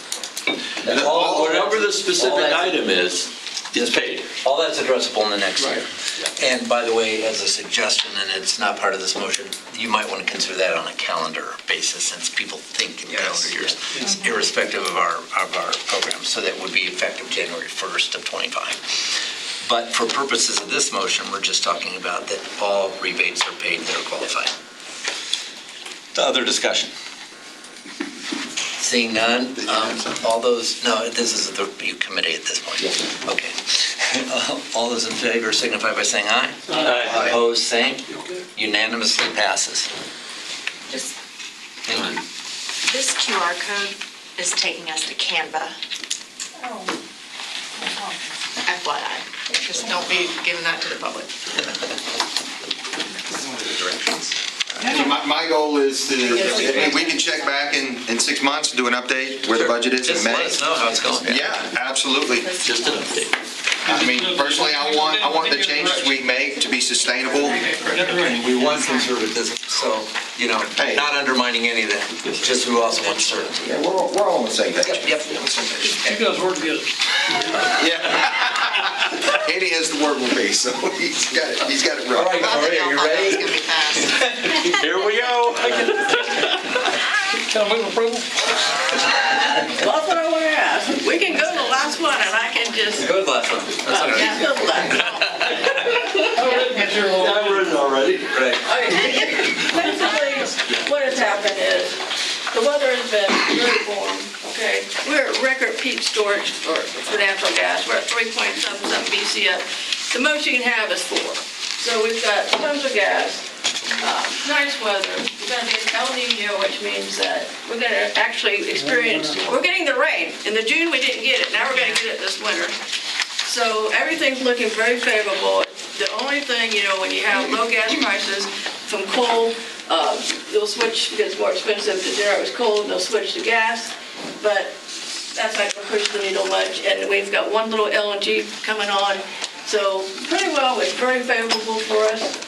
J: Whatever the specific item is paid.
A: All that's addressable in the next year. And by the way, as a suggestion, and it's not part of this motion, you might want to consider that on a calendar basis, since people think in calendar years, irrespective of our program. So that would be effective January 1st of 25. But for purposes of this motion, we're just talking about that all rebates are paid that are qualified.
H: Other discussion?
A: Seeing none, all those, no, this is the committee at this point. Okay. All those in favor signify by saying aye.
J: Aye.
A: Opposed, same. Unanimously passes.
G: Just, this QR code is taking us to Canva. FYI, just don't be giving that to the public.
C: My goal is to, if we can check back in 6 months, do an update where the budget is in
A: Just
C: May.
A: let us know how it's going.
C: Yeah, absolutely.
J: Just an update.
C: I mean, personally, I want the changes we make to be sustainable.
A: And we want conservatism, so, not undermining any of that, just who also wants certainty.
C: Yeah, we're all on the same page.
A: Yep.
E: You guys work together.
C: Yeah. Eddie has the word will be, so he's got it right.
A: All right, Corey, are you ready?
G: It's gonna be fast.
J: Here we go.
E: Can I move approval?
O: Well, that's what I want to ask. We can go to the last one and I can just.
A: Go to the last one. That's all right.
O: Go to the last one.
J: I've written already.
A: Right.
O: Basically, what has happened is the weather has been very warm, okay? We're at record peak storage for natural gas. We're at 3.77 BCF. The most you can have is 4. So we've got tons of gas. Nice weather. We're going to get El Nino, which means that we're going to actually experience, we're getting the rain. In the June, we didn't get it. Now we're going to get it this winter. So everything's looking very favorable. The only thing, when you have low gas prices from coal, they'll switch because it's more expensive to generate with coal, and they'll switch to gas. But that's not going to push the needle much. And we've got one little LNG coming on. So pretty well, it's very favorable for us.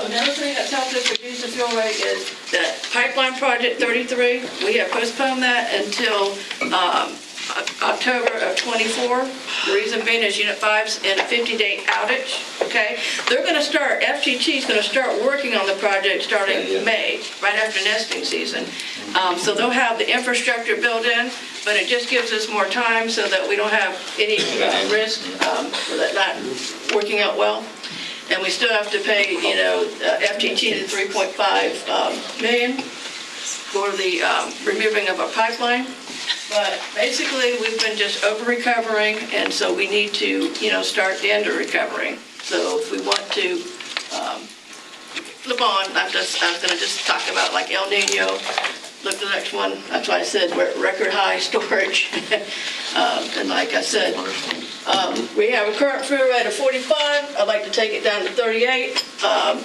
O: Another thing that's helped us reduce the fuel rate is that pipeline project 33. We have postponed that until October of 24. The reason being is Unit 5's in a 50-day outage, okay? They're going to start, FTT is going to start working on the project starting May, right after nesting season. So they'll have the infrastructure built in, but it just gives us more time so that we don't have any risk for that not working out well. And we still have to pay, FTT the $3.5 million for the removing of a pipeline. But basically, we've been just over-recovering, and so we need to, start the under-recovering. So if we want to flip on, I was going to just talk about like El Nino. look at the next one. That's why I said we're at record high storage. And like I said, we have a current fuel rate of 45. I'd like to take it down to 38, and,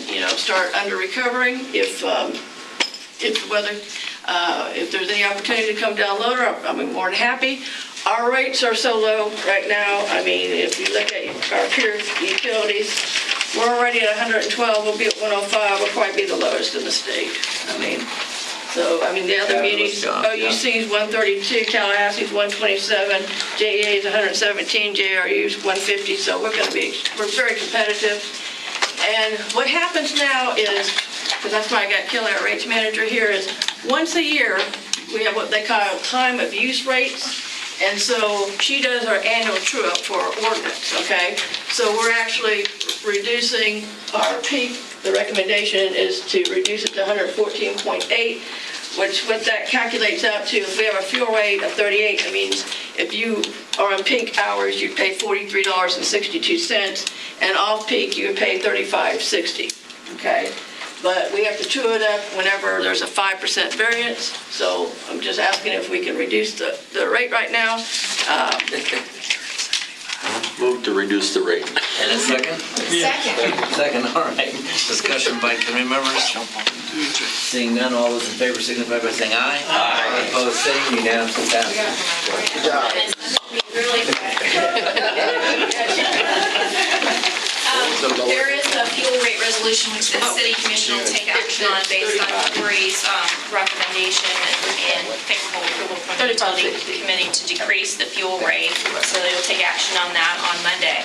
O: you know, start under recovering if the weather, if there's any opportunity to come down lower, I'll be more than happy. Our rates are so low right now. I mean, if you look at our peer utilities, we're already at 112, we'll be at 105, we'll probably be the lowest in the state. I mean, so, I mean, the other munis, OUC is 132, Tallahassee's 127, JEA is 117, JRU's 150, so we're very competitive. And what happens now is, because that's why I got Kelly, our rates manager here, is once a year, we have what they call time of use rates. And so she does our annual true-up for our ordinance, okay? So we're actually reducing our peak. The recommendation is to reduce it to 114.8, which what that calculates out to, if we have a fuel rate of 38, that means if you are on peak hours, you pay $43.62, and off-peak, you would pay $35.60, okay? But we have to true it up whenever there's a 5% variance. So I'm just asking if we can reduce the rate right now.
J: Move to reduce the rate.
A: And a second? Second, all right. Discussion by committee members. Seeing none, all those in favor signify by saying aye. Aye. Opposed, same, unanimously passed. Good job.
P: There is a fuel rate resolution which the city commission will take action on based on Corey's recommendation and favorable approval from the utility committee to decrease the fuel rate. So they will take action on that on Monday.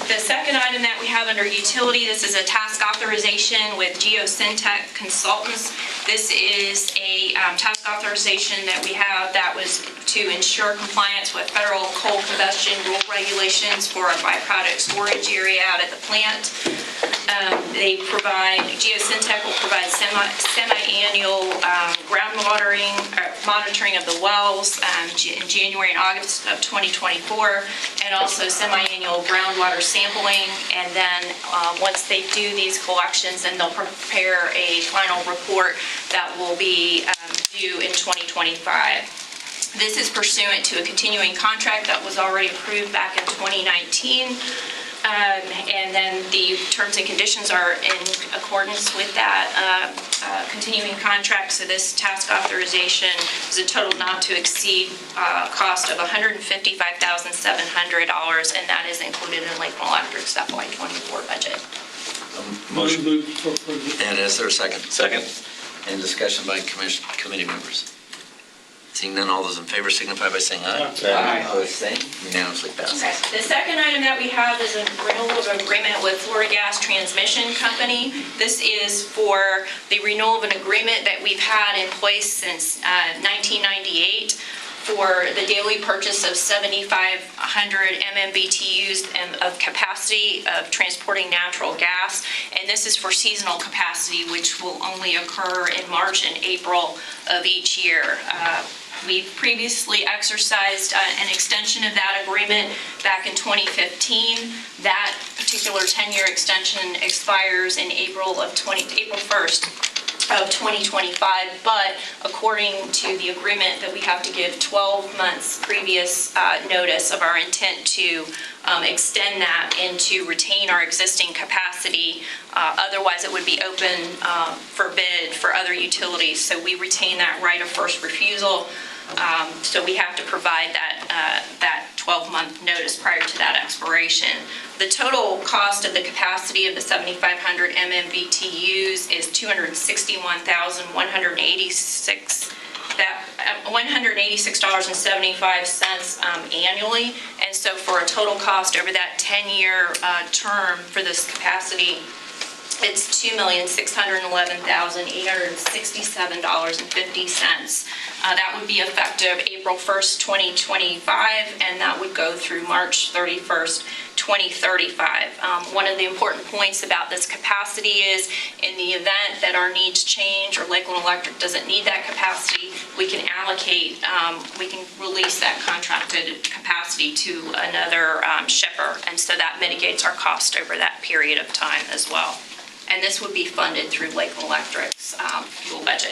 P: The second item that we have under utility, this is a task authorization with Geosyntec Consultants. This is a task authorization that we have that was to ensure compliance with federal coal combustion rule regulations for a byproduct storage area out at the plant. Geosyntec will provide semi-annual ground monitoring of the wells in January and August of 2024, and also semi-annual groundwater sampling. And then once they do these collections, then they'll prepare a final report that will be due in 2025. This is pursuant to a continuing contract that was already approved back in 2019. And then the terms and conditions are in accordance with that continuing contract. So this task authorization is a total not to exceed cost of $155,700, and that is included in Lakeland Electric's FY24 budget.
A: Motion. And is there a second?
H: Second.
A: And discussion by committee members. Seeing none, all those in favor signify by saying aye. Aye. Opposed, same. Unanimously passes.
P: Okay. The second item that we have is a renewal of an agreement with Florida Gas Transmission Company. This is for the renewal of an agreement that we've had in place since 1998 for the daily purchase of 7,500 MMBTUs of capacity of transporting natural gas. And this is for seasonal capacity, which will only occur in March and April of each year. We previously exercised an extension of that agreement back in 2015. That particular 10-year extension expires in April 1st of 2025, but according to the agreement that we have to give 12 months previous notice of our intent to extend that and to retain our existing capacity. Otherwise, it would be open for bid for other utilities. So we retain that right of first refusal. So we have to provide that 12-month notice prior to that expiration. The total cost of the capacity of the 7,500 MMBTUs is $186.75 annually. And so for a total cost over that 10-year term for this capacity, it's $2,611,867.50. That would be effective April 1st, 2025, and that would go through March 31st, 2035. One of the important points about this capacity is in the event that our needs change or Lakeland Electric doesn't need that capacity, we can allocate, we can release that contracted capacity to another shipper, and so that mitigates our cost over that period of time as well. And this would be funded through Lakeland Electric's fuel budget.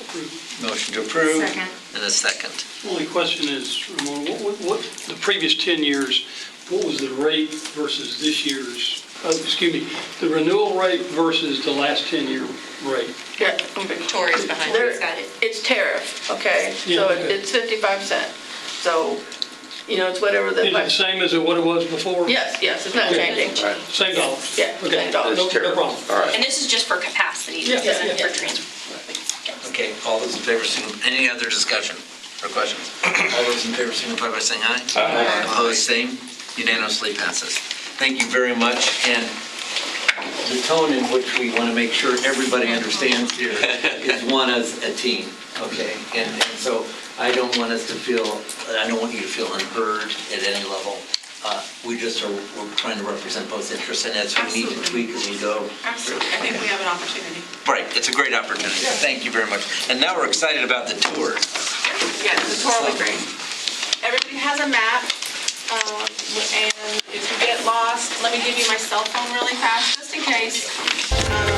E: approve.
A: Motion to approve.
G: Second.
A: And a second.
E: Only question is, Ramon, what, the previous 10 years, what was the rate versus this year's, the renewal rate versus the last 10-year rate?
O: Yeah,
G: Victoria's behind
O: There-
G: you, got it.
O: It's tariff, okay?
E: Yeah,
O: So
E: okay.
O: it's 55 cents. So, it's whatever
E: Is it the
O: the,
E: same as what it was before?
O: yes, it's not
E: Okay.
O: changing.
E: Same dollar?
O: Yeah,
E: Okay.
O: same dollar.
E: No problem.
J: All right.
P: And this is just for capacity,
E: Yeah,
P: this isn't
E: yeah,
P: for
E: yeah.
P: transfer.
A: Okay, all those in favor, any other discussion or questions? All those in favor signify by saying aye. Aye. Opposed, same. Unanimously passes. Thank you very much. And the tone in which we want to make sure everybody understands here is one as a team, okay? And so I don't want us to feel, I don't want you to feel unheard at any level. We're trying to represent both interests, and as we need to tweak as we go.
L: Absolutely. I think we have an opportunity.
A: Right, it's a great opportunity. Thank you very much. And now we're excited about the tour.
L: Yeah, the tour will be great. Everybody has a map, and if you get lost, let me give you my cell phone really fast, just in case.